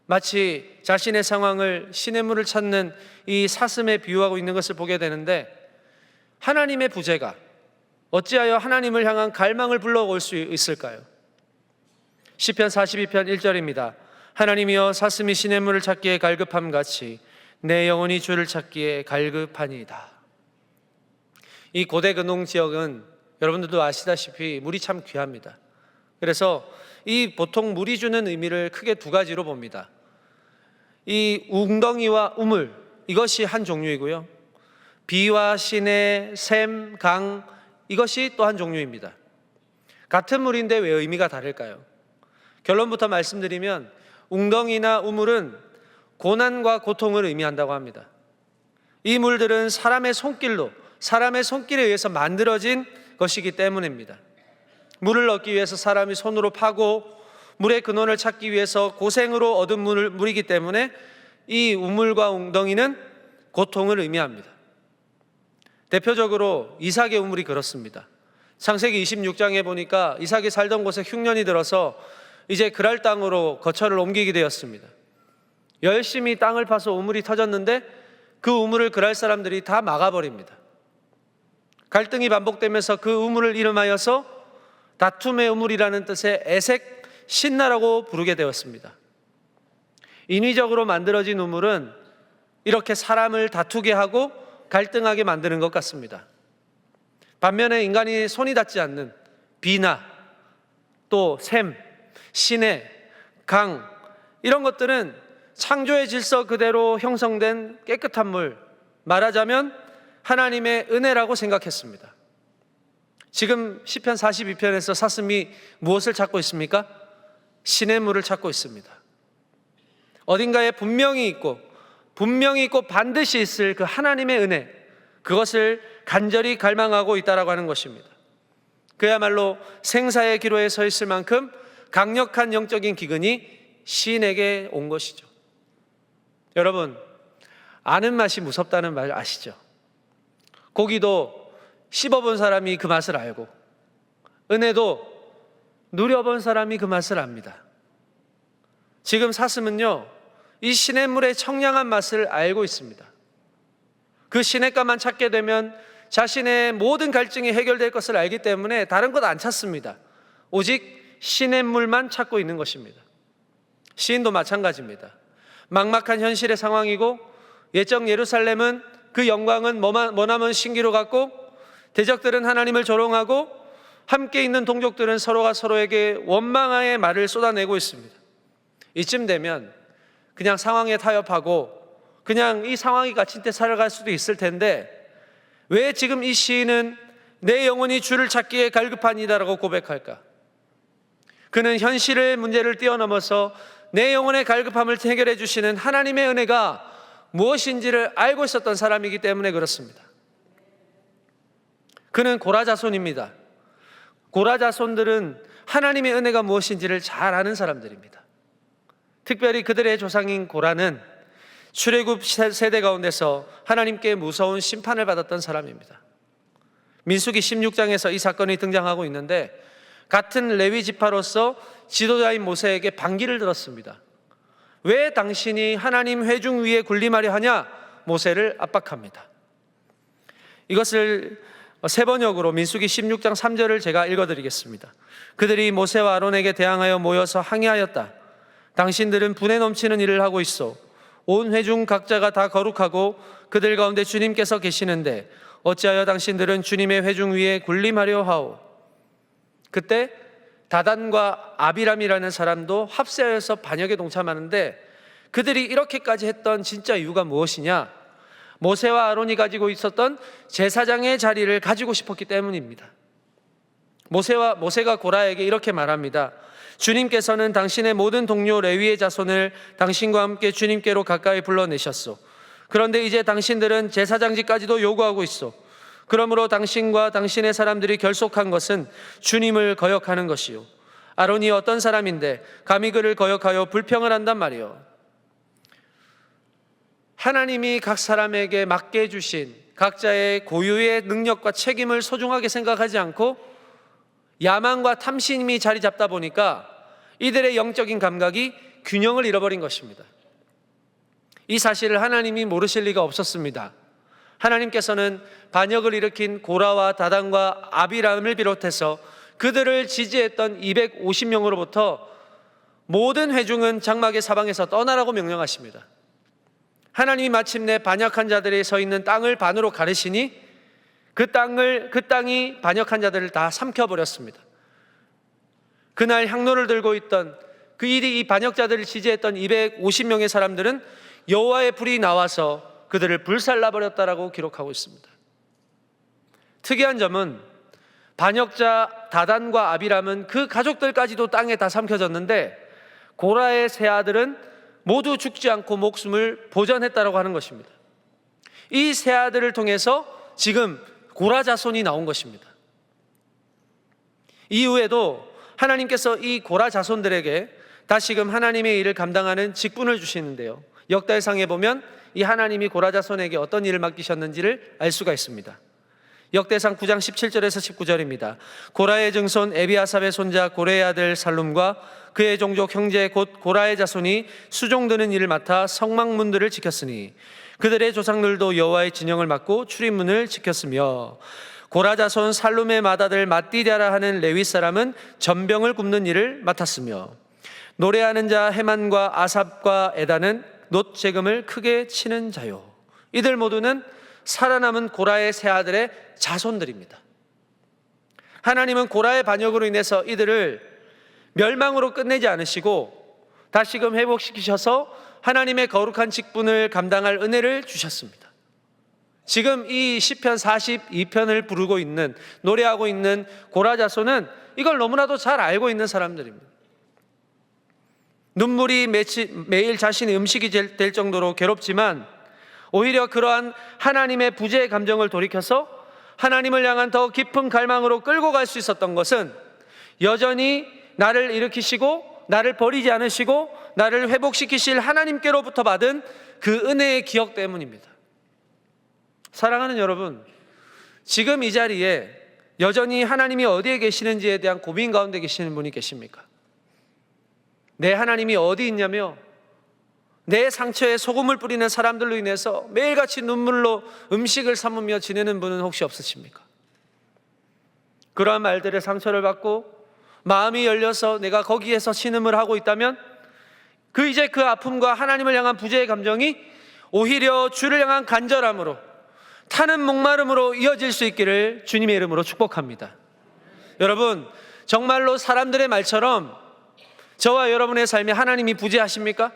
마치 자신의 상황을 시냇물을 찾는 이 사슴에 비유하고 있는 것을 보게 되는데 하나님의 부재가 어찌하여 하나님을 향한 갈망을 불러올 수 있을까요? 시편 42편 1절입니다. 하나님이여 사슴이 시냇물을 찾기에 갈급함같이 내 영혼이 주를 찾기에 갈급하니이다. 이 고대 근동 지역은 여러분들도 아시다시피 물이 참 귀합니다. 그래서 이 보통 물이 주는 의미를 크게 두 가지로 봅니다. 이 웅덩이와 우물, 이것이 한 종류이고요. 비와 시내, 샘, 강, 이것이 또 한 종류입니다. 같은 물인데 왜 의미가 다를까요? 결론부터 말씀드리면 웅덩이나 우물은 고난과 고통을 의미한다고 합니다. 이 물들은 사람의 손길에 의해서 만들어진 것이기 때문입니다. 물을 얻기 위해서 사람이 손으로 파고 물의 근원을 찾기 위해서 고생으로 얻은 물이기 때문에 이 우물과 웅덩이는 고통을 의미합니다. 대표적으로 이삭의 우물이 그렇습니다. 창세기 26장에 보니까 이삭이 살던 곳에 흉년이 들어서 이제 그랄 땅으로 거처를 옮기게 되었습니다. 열심히 땅을 파서 우물이 터졌는데 그 우물을 그랄 사람들이 다 막아버립니다. 갈등이 반복되면서 그 우물을 이름하여서 다툼의 우물이라는 뜻의 에색 신나라고 부르게 되었습니다. 인위적으로 만들어진 우물은 이렇게 사람을 다투게 하고 갈등하게 만드는 것 같습니다. 반면에 인간이 손이 닿지 않는 비나 또 샘, 시내, 강 이런 것들은 창조의 질서 그대로 형성된 깨끗한 물, 말하자면 하나님의 은혜라고 생각했습니다. 지금 시편 42편에서 사슴이 무엇을 찾고 있습니까? 시냇물을 찾고 있습니다. 어딘가에 분명히 있고 반드시 있을 그 하나님의 은혜, 그것을 간절히 갈망하고 있다라고 하는 것입니다. 그야말로 생사의 기로에 서 있을 만큼 강력한 영적인 기근이 시인에게 온 것이죠. 여러분, 아는 맛이 무섭다는 말 아시죠? 고기도 씹어본 사람이 그 맛을 알고 은혜도 누려본 사람이 그 맛을 압니다. 지금 사슴은요, 이 시냇물의 청량한 맛을 알고 있습니다. 그 시냇가만 찾게 되면 자신의 모든 갈증이 해결될 것을 알기 때문에 다른 것 안 찾습니다. 오직 시냇물만 찾고 있는 것입니다. 시인도 마찬가지입니다. 막막한 현실의 상황이고 옛적 예루살렘은 그 영광은 머나먼 신기루 같고 대적들은 하나님을 조롱하고 함께 있는 동족들은 서로가 서로에게 원망의 말을 쏟아내고 있습니다. 이쯤 되면 그냥 상황에 타협하고 그냥 이 상황이 갇힌 때 살아갈 수도 있을 텐데 왜 지금 이 시인은 내 영혼이 주를 찾기에 갈급하니다라고 고백할까? 그는 현실의 문제를 뛰어넘어서 내 영혼의 갈급함을 해결해 주시는 하나님의 은혜가 무엇인지를 알고 있었던 사람이기 때문에 그렇습니다. 그는 고라 자손입니다. 고라 자손들은 하나님의 은혜가 무엇인지를 잘 아는 사람들입니다. 특별히 그들의 조상인 고라는 출애굽 세대 가운데서 하나님께 무서운 심판을 받았던 사람입니다. 민수기 16장에서 이 사건이 등장하고 있는데 같은 레위 지파로서 지도자인 모세에게 반기를 들었습니다. 왜 당신이 하나님 회중 위에 군림하려 하냐? 모세를 압박합니다. 이것을 세 번역으로 민수기 16장 3절을 제가 읽어드리겠습니다. 그들이 모세와 아론에게 대항하여 모여서 항의하였다. 당신들은 분에 넘치는 일을 하고 있어. 온 회중 각자가 다 거룩하고 그들 가운데 주님께서 계시는데 어찌하여 당신들은 주님의 회중 위에 군림하려 하오? 그때 다단과 아비람이라는 사람도 합세하여서 반역에 동참하는데 그들이 이렇게까지 했던 진짜 이유가 무엇이냐? 모세와 아론이 가지고 있었던 제사장의 자리를 가지고 싶었기 때문입니다. 모세가 고라에게 이렇게 말합니다. 주님께서는 당신의 모든 동료 레위의 자손을 당신과 함께 주님께로 가까이 불러내셨소. 그런데 이제 당신들은 제사장직까지도 요구하고 있어. 그러므로 당신과 당신의 사람들이 결속한 것은 주님을 거역하는 것이요. 아론이 어떤 사람인데 감히 그를 거역하여 불평을 한단 말이요. 하나님이 각 사람에게 맡게 주신 각자의 고유의 능력과 책임을 소중하게 생각하지 않고 야망과 탐심이 자리 잡다 보니까 이들의 영적인 감각이 균형을 잃어버린 것입니다. 이 사실을 하나님이 모르실 리가 없었습니다. 하나님께서는 반역을 일으킨 고라와 다단과 아비람을 비롯해서 그들을 지지했던 250명으로부터 모든 회중은 장막의 사방에서 떠나라고 명령하십니다. 하나님이 마침내 반역한 자들이 서 있는 땅을 반으로 가르시니 그 땅이 반역한 자들을 다 삼켜버렸습니다. 그날 향로를 들고 있던 이 반역자들을 지지했던 250명의 사람들은 여호와의 불이 나와서 그들을 불살라버렸다라고 기록하고 있습니다. 특이한 점은 반역자 다단과 아비람은 그 가족들까지도 땅에 다 삼켜졌는데 고라의 세 아들은 모두 죽지 않고 목숨을 보전했다라고 하는 것입니다. 이 세 아들을 통해서 지금 고라 자손이 나온 것입니다. 이후에도 하나님께서 이 고라 자손들에게 다시금 하나님의 일을 감당하는 직분을 주시는데요. 역대상에 보면 이 하나님이 고라 자손에게 어떤 일을 맡기셨는지를 알 수가 있습니다. 역대상 9장 17절에서 19절입니다. 고라의 증손 에비아삽의 손자 고레의 아들 살룸과 그의 종족 형제 곧 고라의 자손이 수종드는 일을 맡아 성막문들을 지켰으니 그들의 조상들도 여호와의 진영을 맡고 출입문을 지켰으며 고라 자손 살룸의 맏아들 mat디디아라 하는 레위 사람은 전병을 굽는 일을 맡았으며 노래하는 자 헤만과 아삽과 에다는 놋 재금을 크게 치는 자요. 이들 모두는 살아남은 고라의 세 아들의 자손들입니다. 하나님은 고라의 반역으로 인해서 이들을 멸망으로 끝내지 않으시고 다시금 회복시키셔서 하나님의 거룩한 직분을 감당할 은혜를 주셨습니다. 지금 이 시편 42편을 부르고 있는, 노래하고 있는 고라 자손은 이걸 너무나도 잘 알고 있는 사람들입니다. 눈물이 매일 자신의 음식이 될 정도로 괴롭지만 오히려 그러한 하나님의 부재의 감정을 돌이켜서 하나님을 향한 더 깊은 갈망으로 끌고 갈 수 있었던 것은 여전히 나를 일으키시고 나를 버리지 않으시고 나를 회복시키실 하나님께로부터 받은 그 은혜의 기억 때문입니다. 사랑하는 여러분, 지금 이 자리에 여전히 하나님이 어디에 계시는지에 대한 고민 가운데 계시는 분이 계십니까? 내 하나님이 어디 있냐며 내 상처에 소금을 뿌리는 사람들로 인해서 매일같이 눈물로 음식을 삼으며 지내는 분은 혹시 없으십니까? 그러한 말들의 상처를 받고 마음이 열려서 내가 거기에서 신음을 하고 있다면 이제 그 아픔과 하나님을 향한 부재의 감정이 오히려 주를 향한 간절함으로 타는 목마름으로 이어질 수 있기를 주님의 이름으로 축복합니다. 여러분, 정말로 사람들의 말처럼 저와 여러분의 삶에 하나님이 부재하십니까?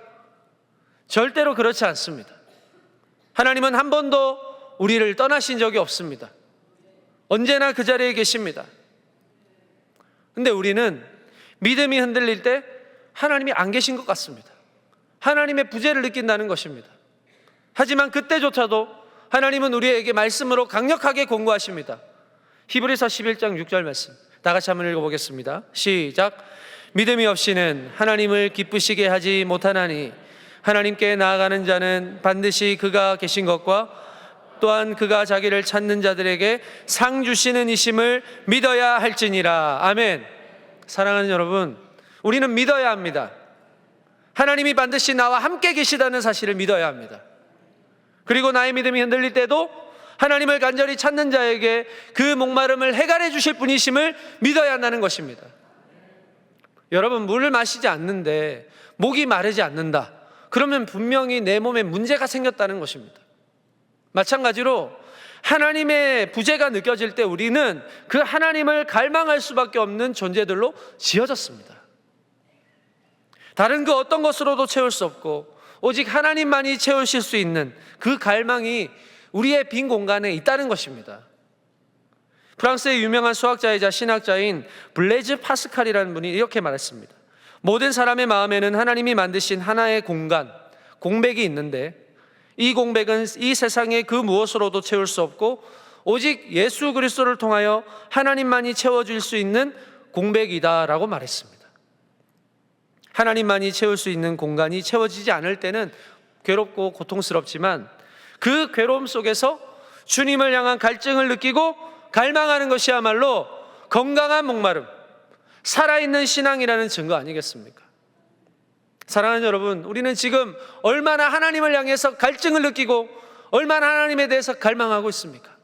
절대로 그렇지 않습니다. 하나님은 한 번도 우리를 떠나신 적이 없습니다. 언제나 그 자리에 계십니다. 근데 우리는 믿음이 흔들릴 때 하나님이 안 계신 것 같습니다. 하나님의 부재를 느낀다는 것입니다. 하지만 그때조차도 하나님은 우리에게 말씀으로 강력하게 권고하십니다. 히브리서 11장 6절 말씀 다 같이 한번 읽어보겠습니다. 시작. 믿음이 없이는 하나님을 기쁘시게 하지 못하나니 하나님께 나아가는 자는 반드시 그가 계신 것과 또한 그가 자기를 찾는 자들에게 상 주시는 이심을 믿어야 할지니라. 아멘. 사랑하는 여러분, 우리는 믿어야 합니다. 하나님이 반드시 나와 함께 계시다는 사실을 믿어야 합니다. 그리고 나의 믿음이 흔들릴 때도 하나님을 간절히 찾는 자에게 그 목마름을 해결해 주실 분이심을 믿어야 한다는 것입니다. 여러분, 물을 마시지 않는데 목이 마르지 않는다. 그러면 분명히 내 몸에 문제가 생겼다는 것입니다. 마찬가지로 하나님의 부재가 느껴질 때 우리는 그 하나님을 갈망할 수밖에 없는 존재들로 지어졌습니다. 다른 그 어떤 것으로도 채울 수 없고 오직 하나님만이 채우실 수 있는 그 갈망이 우리의 빈 공간에 있다는 것입니다. 프랑스의 유명한 수학자이자 신학자인 블레즈 파스칼이라는 분이 이렇게 말했습니다. 모든 사람의 마음에는 하나님이 만드신 하나의 공간, 공백이 있는데 이 공백은 이 세상의 그 무엇으로도 채울 수 없고 오직 예수 그리스도를 통하여 하나님만이 채워줄 수 있는 공백이다라고 말했습니다. 하나님만이 채울 수 있는 공간이 채워지지 않을 때는 괴롭고 고통스럽지만 그 괴로움 속에서 주님을 향한 갈증을 느끼고 갈망하는 것이야말로 건강한 목마름, 살아있는 신앙이라는 증거 아니겠습니까? 사랑하는 여러분, 우리는 지금 얼마나 하나님을 향해서 갈증을 느끼고 얼마나 하나님에 대해서 갈망하고 있습니까?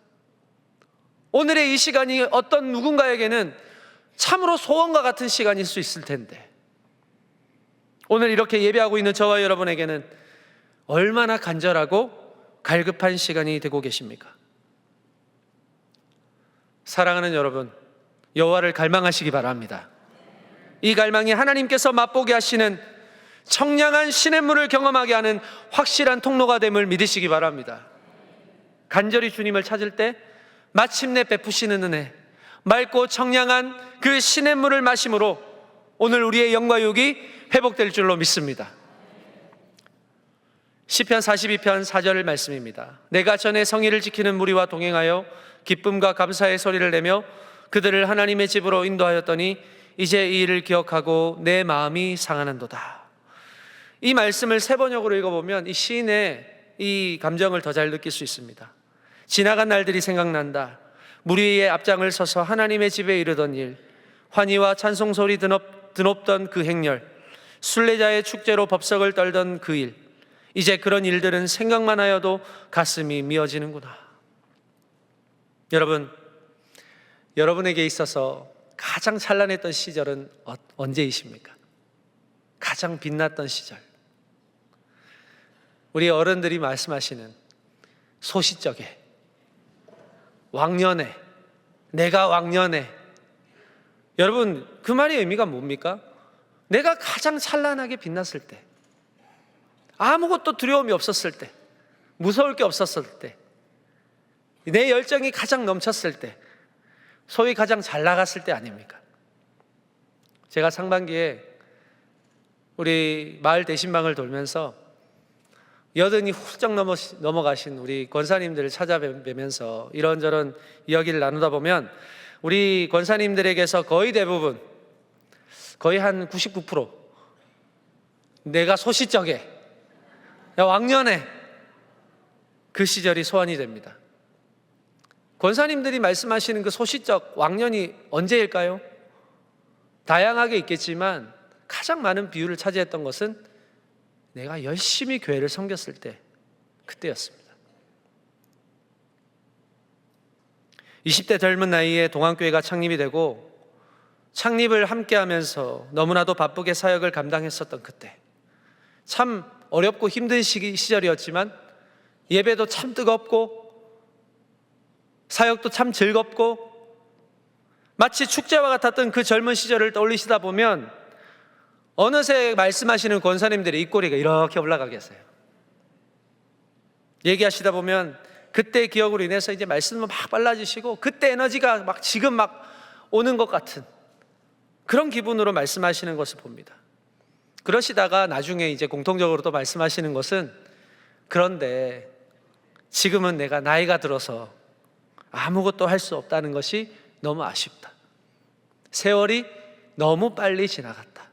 오늘의 이 시간이 어떤 누군가에게는 참으로 소원과 같은 시간일 수 있을 텐데 오늘 이렇게 예배하고 있는 저와 여러분에게는 얼마나 간절하고 갈급한 시간이 되고 계십니까? 사랑하는 여러분, 여호와를 갈망하시기 바랍니다. 이 갈망이 하나님께서 맛보게 하시는 청량한 시냇물을 경험하게 하는 확실한 통로가 됨을 믿으시기 바랍니다. 간절히 주님을 찾을 때 마침내 베푸시는 은혜, 맑고 청량한 그 시냇물을 마심으로 오늘 우리의 영과 육이 회복될 줄로 믿습니다. 시편 42편 4절 말씀입니다. 내가 전에 성의를 지키는 무리와 동행하여 기쁨과 감사의 소리를 내며 그들을 하나님의 집으로 인도하였더니 이제 이 일을 기억하고 내 마음이 상하는도다. 이 말씀을 세 번역으로 읽어보면 이 시인의 이 감정을 더 잘 느낄 수 있습니다. 지나간 날들이 생각난다. 무리의 앞장을 서서 하나님의 집에 이르던 일, 환희와 찬송 소리 드높던 그 행렬, 순례자의 축제로 법석을 떨던 그 일, 이제 그런 일들은 생각만 하여도 가슴이 미어지는구나. 여러분, 여러분에게 있어서 가장 찬란했던 시절은 언제이십니까? 가장 빛났던 시절. 우리 어른들이 말씀하시는 소시적에, 왕년에, 내가 왕년에. 여러분, 그 말의 의미가 뭡니까? 내가 가장 찬란하게 빛났을 때, 아무것도 두려움이 없었을 때, 무서울 게 없었을 때, 내 열정이 가장 넘쳤을 때, 소위 가장 잘 나갔을 때 아닙니까? 제가 상반기에 우리 마을 대신방을 돌면서 여든이 훌쩍 넘어가신 우리 권사님들을 찾아뵈면서 이런저런 이야기를 나누다 보면 우리 권사님들에게서 거의 대부분, 거의 한 99% 내가 소시적에, 왕년에 그 시절이 소환이 됩니다. 권사님들이 말씀하시는 그 소시적 왕년이 언제일까요? 다양하게 있겠지만 가장 많은 비유를 차지했던 것은 내가 열심히 교회를 섬겼을 때, 그때였습니다. 20대 젊은 나이에 동안교회가 창립이 되고 창립을 함께 하면서 너무나도 바쁘게 사역을 감당했었던 그때, 참 어렵고 힘든 시절이었지만 예배도 참 뜨겁고 사역도 참 즐겁고 마치 축제와 같았던 그 젊은 시절을 떠올리시다 보면 어느새 말씀하시는 권사님들의 입꼬리가 이렇게 올라가 계세요. 얘기하시다 보면 그때 기억으로 인해서 이제 말씀도 막 빨라지시고 그때 에너지가 막 지금 막 오는 것 같은 그런 기분으로 말씀하시는 것을 봅니다. 그러시다가 나중에 이제 공통적으로 또 말씀하시는 것은 그런데 지금은 내가 나이가 들어서 아무것도 할 수 없다는 것이 너무 아쉽다. 세월이 너무 빨리 지나갔다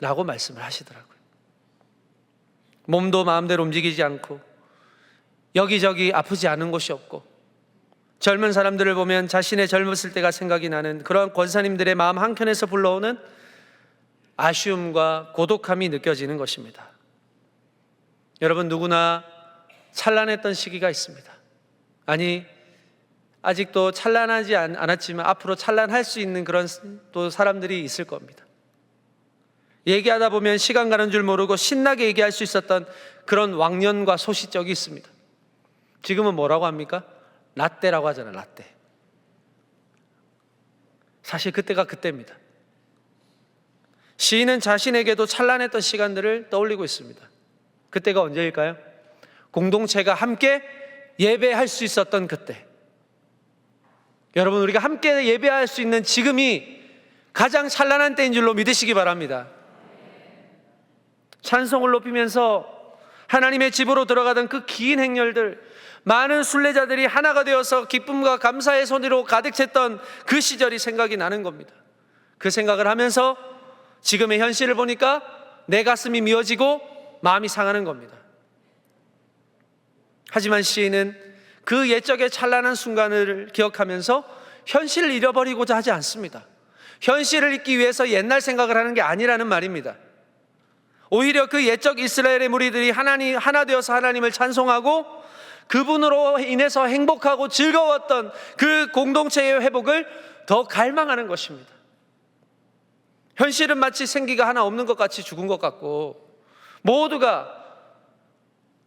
라고 말씀을 하시더라고요. 몸도 마음대로 움직이지 않고 여기저기 아프지 않은 곳이 없고 젊은 사람들을 보면 자신의 젊었을 때가 생각이 나는 그런 권사님들의 마음 한켠에서 불러오는 아쉬움과 고독함이 느껴지는 것입니다. 여러분, 누구나 찬란했던 시기가 있습니다. 아니, 아직도 찬란하지 않았지만 앞으로 찬란할 수 있는 그런 또 사람들이 있을 겁니다. 얘기하다 보면 시간 가는 줄 모르고 신나게 얘기할 수 있었던 그런 왕년과 소시적이 있습니다. 지금은 뭐라고 합니까? 라떼라고 하잖아요. 라떼. 사실 그때가 그때입니다. 시인은 자신에게도 찬란했던 시간들을 떠올리고 있습니다. 그때가 언제일까요? 공동체가 함께 예배할 수 있었던 그때. 여러분, 우리가 함께 예배할 수 있는 지금이 가장 찬란한 때인 줄로 믿으시기 바랍니다. 찬송을 높이면서 하나님의 집으로 들어가던 그 긴 행렬들, 많은 순례자들이 하나가 되어서 기쁨과 감사의 손으로 가득 찼던 그 시절이 생각이 나는 겁니다. 그 생각을 하면서 지금의 현실을 보니까 내 가슴이 미어지고 마음이 상하는 겁니다. 하지만 시인은 그 옛적의 찬란한 순간을 기억하면서 현실을 잃어버리고자 하지 않습니다. 현실을 잊기 위해서 옛날 생각을 하는 게 아니라는 말입니다. 오히려 그 옛적 이스라엘의 무리들이 하나 되어서 하나님을 찬송하고 그분으로 인해서 행복하고 즐거웠던 그 공동체의 회복을 더 갈망하는 것입니다. 현실은 마치 생기가 하나 없는 것 같이 죽은 것 같고 모두가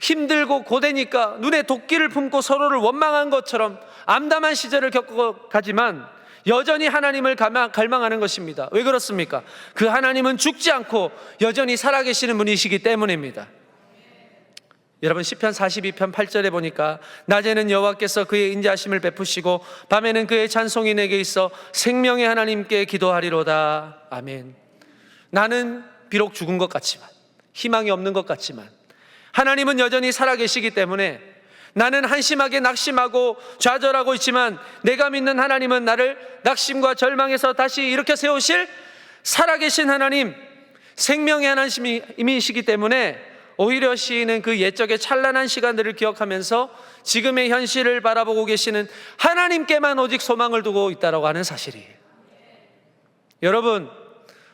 힘들고 고되니까 눈에 도끼를 품고 서로를 원망한 것처럼 암담한 시절을 겪어가지만 여전히 하나님을 갈망하는 것입니다. 왜 그렇습니까? 그 하나님은 죽지 않고 여전히 살아계시는 분이시기 때문입니다. 여러분, 시편 42편 8절에 보니까 낮에는 여호와께서 그의 인자하심을 베푸시고 밤에는 그의 찬송이 내게 있어 생명의 하나님께 기도하리로다. 아멘. 나는 비록 죽은 것 같지만, 희망이 없는 것 같지만 하나님은 여전히 살아계시기 때문에 나는 한심하게 낙심하고 좌절하고 있지만 내가 믿는 하나님은 나를 낙심과 절망에서 다시 일으켜 세우실 살아계신 하나님, 생명의 하나님이시기 때문에 오히려 시인은 그 옛적의 찬란한 시간들을 기억하면서 지금의 현실을 바라보고 계시는 하나님께만 오직 소망을 두고 있다고 하는 사실이에요. 여러분,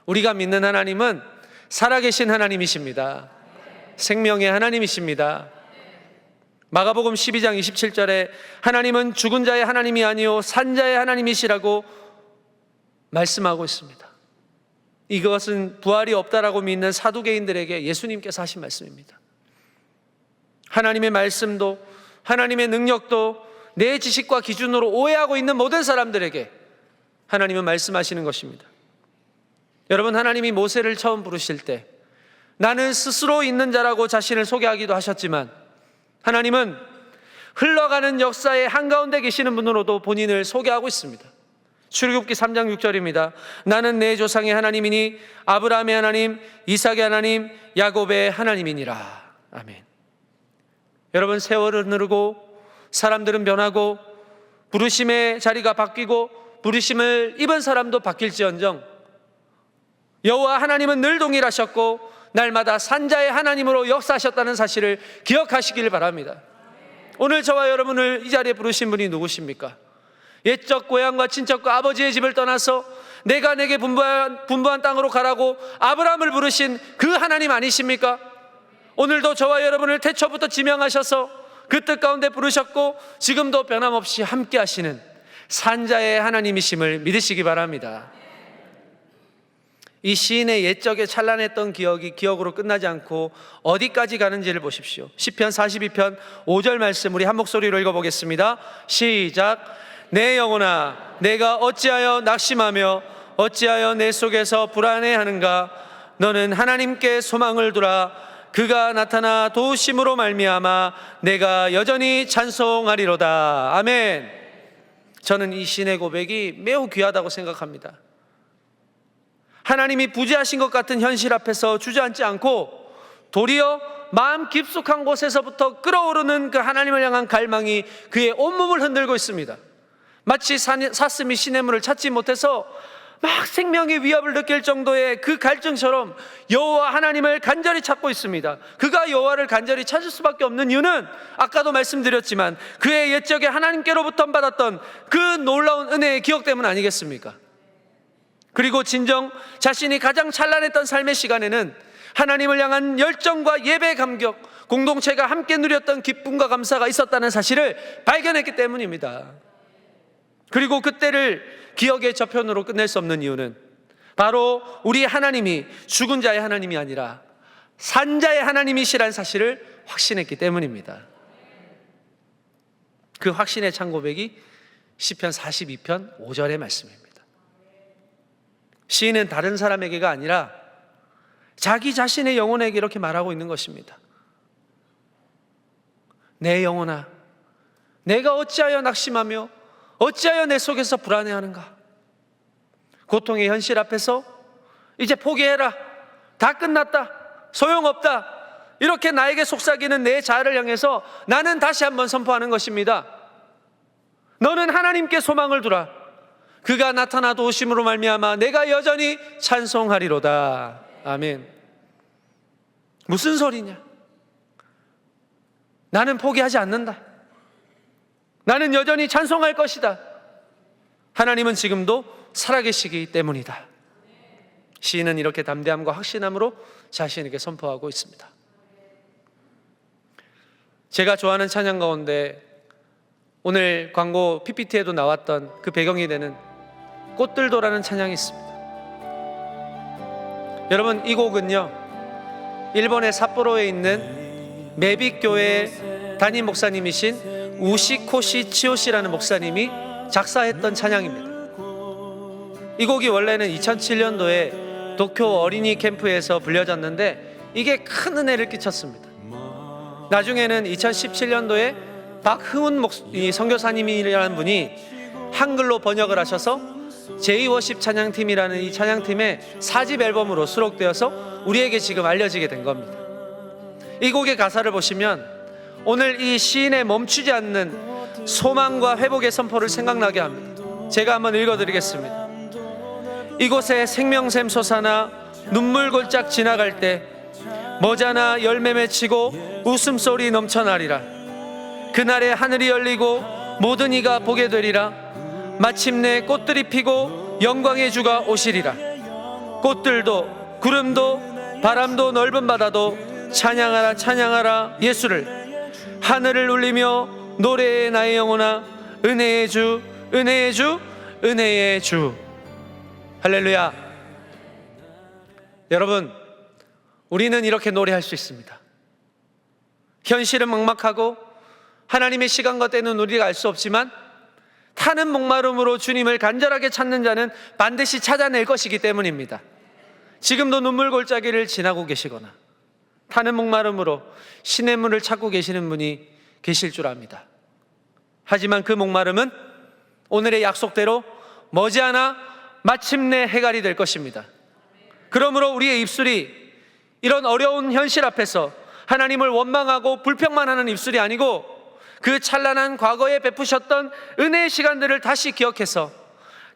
우리가 믿는 하나님은 살아계신 하나님이십니다. 생명의 하나님이십니다. 마가복음 12장 27절에 하나님은 죽은 자의 하나님이 아니요 산 자의 하나님이시라고 말씀하고 있습니다. 이것은 부활이 없다라고 믿는 사두개인들에게 예수님께서 하신 말씀입니다. 하나님의 말씀도 하나님의 능력도 내 지식과 기준으로 오해하고 있는 모든 사람들에게 하나님은 말씀하시는 것입니다. 여러분, 하나님이 모세를 처음 부르실 때 나는 스스로 있는 자라고 자신을 소개하기도 하셨지만 하나님은 흘러가는 역사의 한가운데 계시는 분으로도 본인을 소개하고 있습니다. 출애굽기 3장 6절입니다. 나는 내 조상의 하나님이니 아브라함의 하나님, 이삭의 하나님, 야곱의 하나님이니라. 아멘. 여러분, 세월은 흐르고 사람들은 변하고 부르심의 자리가 바뀌고 부르심을 입은 사람도 바뀔지언정 여호와 하나님은 늘 동일하셨고 날마다 산자의 하나님으로 역사하셨다는 사실을 기억하시길 바랍니다. 오늘 저와 여러분을 이 자리에 부르신 분이 누구십니까? 옛적 고향과 친척과 아버지의 집을 떠나서 내가 내게 분부한 땅으로 가라고 아브라함을 부르신 그 하나님 아니십니까? 오늘도 저와 여러분을 태초부터 지명하셔서 그 뜻 가운데 부르셨고 지금도 변함없이 함께 하시는 산자의 하나님이심을 믿으시기 바랍니다. 이 시인의 옛적에 찬란했던 기억이 기억으로 끝나지 않고 어디까지 가는지를 보십시오. 시편 42편 5절 말씀 우리 한 목소리로 읽어보겠습니다. 시작. 내 영혼아, 내가 어찌하여 낙심하며 어찌하여 내 속에서 불안해하는가? 너는 하나님께 소망을 두라. 그가 나타나 도우심으로 말미암아 내가 여전히 찬송하리로다. 아멘. 저는 이 시인의 고백이 매우 귀하다고 생각합니다. 하나님이 부재하신 것 같은 현실 앞에서 주저앉지 않고 도리어 마음 깊숙한 곳에서부터 끓어오르는 그 하나님을 향한 갈망이 그의 온몸을 흔들고 있습니다. 마치 사슴이 시냇물을 찾지 못해서 막 생명의 위협을 느낄 정도의 그 갈증처럼 여호와 하나님을 간절히 찾고 있습니다. 그가 여호와를 간절히 찾을 수밖에 없는 이유는 아까도 말씀드렸지만 그의 옛적에 하나님께로부터 받았던 그 놀라운 은혜의 기억 때문 아니겠습니까? 그리고 진정 자신이 가장 찬란했던 삶의 시간에는 하나님을 향한 열정과 예배 감격, 공동체가 함께 누렸던 기쁨과 감사가 있었다는 사실을 발견했기 때문입니다. 그리고 그때를 기억의 저편으로 끝낼 수 없는 이유는 바로 우리 하나님이 죽은 자의 하나님이 아니라 산 자의 하나님이시라는 사실을 확신했기 때문입니다. 그 확신의 창고백이 시편 42편 5절의 말씀입니다. 시인은 다른 사람에게가 아니라 자기 자신의 영혼에게 이렇게 말하고 있는 것입니다. 내 영혼아, 내가 어찌하여 낙심하며 어찌하여 내 속에서 불안해하는가? 고통의 현실 앞에서 이제 포기해라, 다 끝났다, 소용없다, 이렇게 나에게 속삭이는 내 자아를 향해서 나는 다시 한번 선포하는 것입니다. 너는 하나님께 소망을 두라. 그가 나타나 도우심으로 말미암아 내가 여전히 찬송하리로다. 아멘. 무슨 소리냐? 나는 포기하지 않는다. 나는 여전히 찬송할 것이다. 하나님은 지금도 살아계시기 때문이다. 시인은 이렇게 담대함과 확신함으로 자신에게 선포하고 있습니다. 제가 좋아하는 찬양 가운데 오늘 광고 PPT에도 나왔던 그 배경이 되는 꽃들도라는 찬양이 있습니다. 여러분, 이 곡은요, 일본의 삿포로에 있는 매빅교회 담임 목사님이신 우시코시 치오시라는 목사님이 작사했던 찬양입니다. 이 곡이 원래는 2007년도에 도쿄 어린이 캠프에서 불려졌는데 이게 큰 은혜를 끼쳤습니다. 나중에는 2017년도에 박흥훈 선교사님이라는 분이 한글로 번역을 하셔서 제이워십 찬양팀이라는 이 찬양팀의 4집 앨범으로 수록되어서 우리에게 지금 알려지게 된 겁니다. 이 곡의 가사를 보시면 오늘 이 시인의 멈추지 않는 소망과 회복의 선포를 생각나게 합니다. 제가 한번 읽어드리겠습니다. 이곳에 생명샘 솟아나 눈물 골짝 지나갈 때 머자나 열매 맺히고 웃음소리 넘쳐나리라. 그날에 하늘이 열리고 모든 이가 보게 되리라. 마침내 꽃들이 피고 영광의 주가 오시리라. 꽃들도 구름도 바람도 넓은 바다도 찬양하라 찬양하라 예수를. 하늘을 울리며 노래해 나의 영혼아 은혜의 주 은혜의 주 은혜의 주. 할렐루야. 여러분, 우리는 이렇게 노래할 수 있습니다. 현실은 막막하고 하나님의 시간과 때는 우리가 알 수 없지만 타는 목마름으로 주님을 간절하게 찾는 자는 반드시 찾아낼 것이기 때문입니다. 지금도 눈물 골짜기를 지나고 계시거나 타는 목마름으로 시냇물을 찾고 계시는 분이 계실 줄 압니다. 하지만 그 목마름은 오늘의 약속대로 머지않아 마침내 해갈이 될 것입니다. 그러므로 우리의 입술이 이런 어려운 현실 앞에서 하나님을 원망하고 불평만 하는 입술이 아니고 그 찬란한 과거에 베푸셨던 은혜의 시간들을 다시 기억해서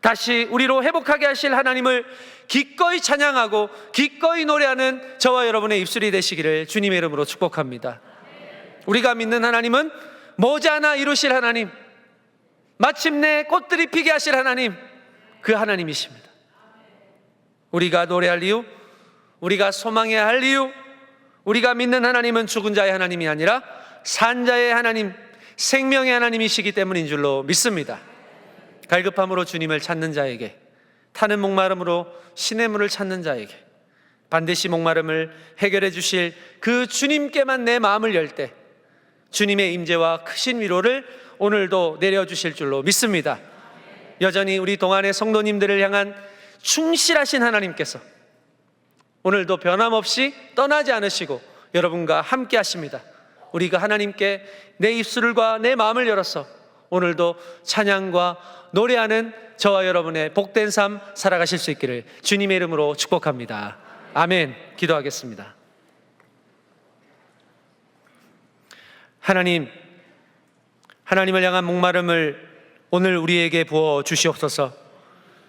다시 우리로 회복하게 하실 하나님을 기꺼이 찬양하고 기꺼이 노래하는 저와 여러분의 입술이 되시기를 주님의 이름으로 축복합니다. 우리가 믿는 하나님은 머지않아 이루실 하나님, 마침내 꽃들이 피게 하실 하나님, 그 하나님이십니다. 우리가 노래할 이유, 우리가 소망해야 할 이유, 우리가 믿는 하나님은 죽은 자의 하나님이 아니라 산 자의 하나님, 생명의 하나님이시기 때문인 줄로 믿습니다. 갈급함으로 주님을 찾는 자에게, 타는 목마름으로 시냇물을 찾는 자에게 반드시 목마름을 해결해 주실 그 주님께만 내 마음을 열 때 주님의 임재와 크신 위로를 오늘도 내려주실 줄로 믿습니다. 여전히 우리 동안의 성도님들을 향한 충실하신 하나님께서 오늘도 변함없이 떠나지 않으시고 여러분과 함께 하십니다. 우리가 하나님께 내 입술과 내 마음을 열어서 오늘도 찬양과 노래하는 저와 여러분의 복된 삶 살아가실 수 있기를 주님의 이름으로 축복합니다. 아멘. 기도하겠습니다. 하나님을 향한 목마름을 오늘 우리에게 부어 주시옵소서.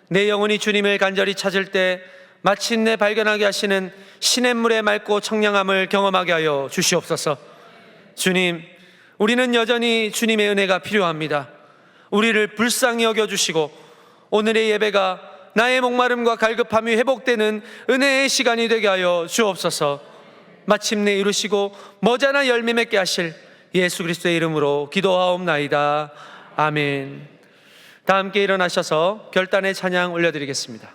내 영혼이 주님을 간절히 찾을 때 마침내 발견하게 하시는 시냇물의 맑고 청량함을 경험하게 하여 주시옵소서. 주님, 우리는 여전히 주님의 은혜가 필요합니다. 우리를 불쌍히 여겨주시고 오늘의 예배가 나의 목마름과 갈급함이 회복되는 은혜의 시간이 되게 하여 주옵소서. 마침내 이루시고 머지않아 열매 맺게 하실 예수 그리스도의 이름으로 기도하옵나이다. 아멘. 다 함께 일어나셔서 결단의 찬양 올려드리겠습니다.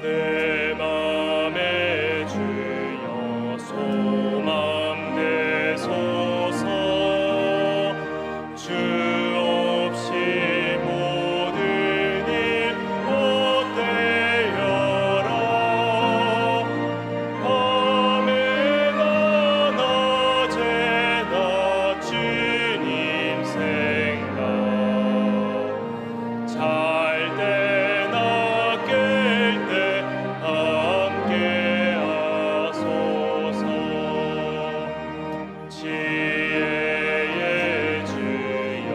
내 맘에 주여 소망 되소서. 주 없이 모든 일 못되어라. 밤에나 낮에나 주님 생각 잘 때나 깰 때 함께 하소서. 지혜의 주여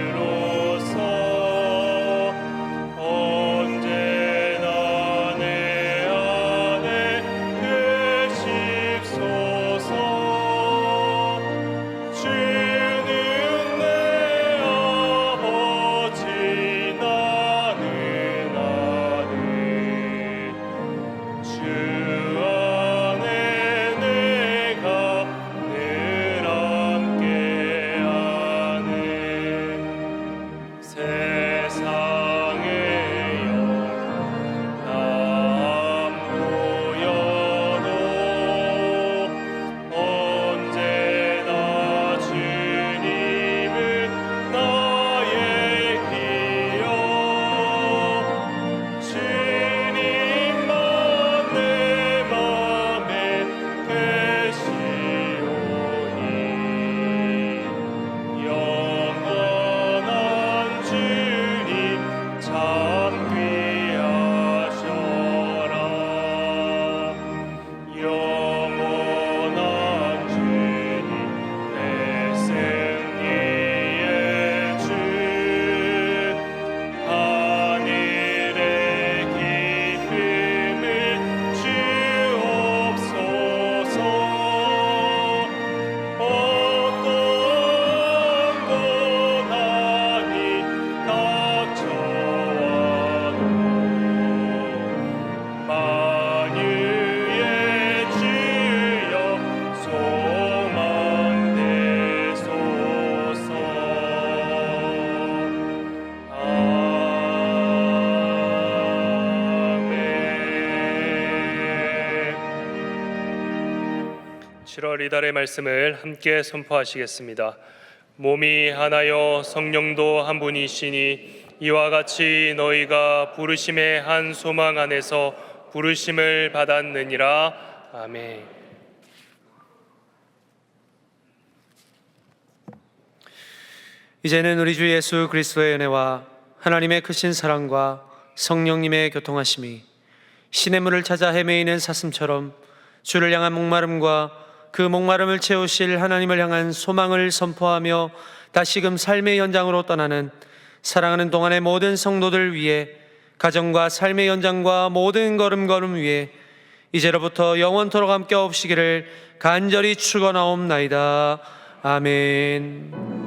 말씀으로써 언제나 내 안에 계십소서. 주는 내 아버지 나는 아들. 주 안에 내가 늘 함께하네. 세상의 영 남 보여도 언제나 주님은 나의 기여. 주님만 내 맘에 계시오니 영원한 주님 참 귀하셔라. 영원한 주님 내 승리의 주. 하늘의 기쁨을 주옵소서. 어떤 고난이 닥쳐와도 만유의 주여 소망 되소서. 아멘. 7월 이달의 말씀을 함께 선포하시겠습니다. 몸이 하나여 성령도 한 분이시니 이와 같이 너희가 부르심의 한 소망 안에서 부르심을 받았느니라. 아멘. 이제는 우리 주 예수 그리스도의 은혜와 하나님의 크신 사랑과 성령님의 교통하심이 시냇물을 찾아 헤매이는 사슴처럼 주를 향한 목마름과 그 목마름을 채우실 하나님을 향한 소망을 선포하며 다시금 삶의 현장으로 떠나는 사랑하는 동안의 모든 성도들 위해 가정과 삶의 현장과 모든 걸음걸음 위에 이제로부터 영원토록 함께 없으시기를 간절히 축원하옵나이다. 아멘.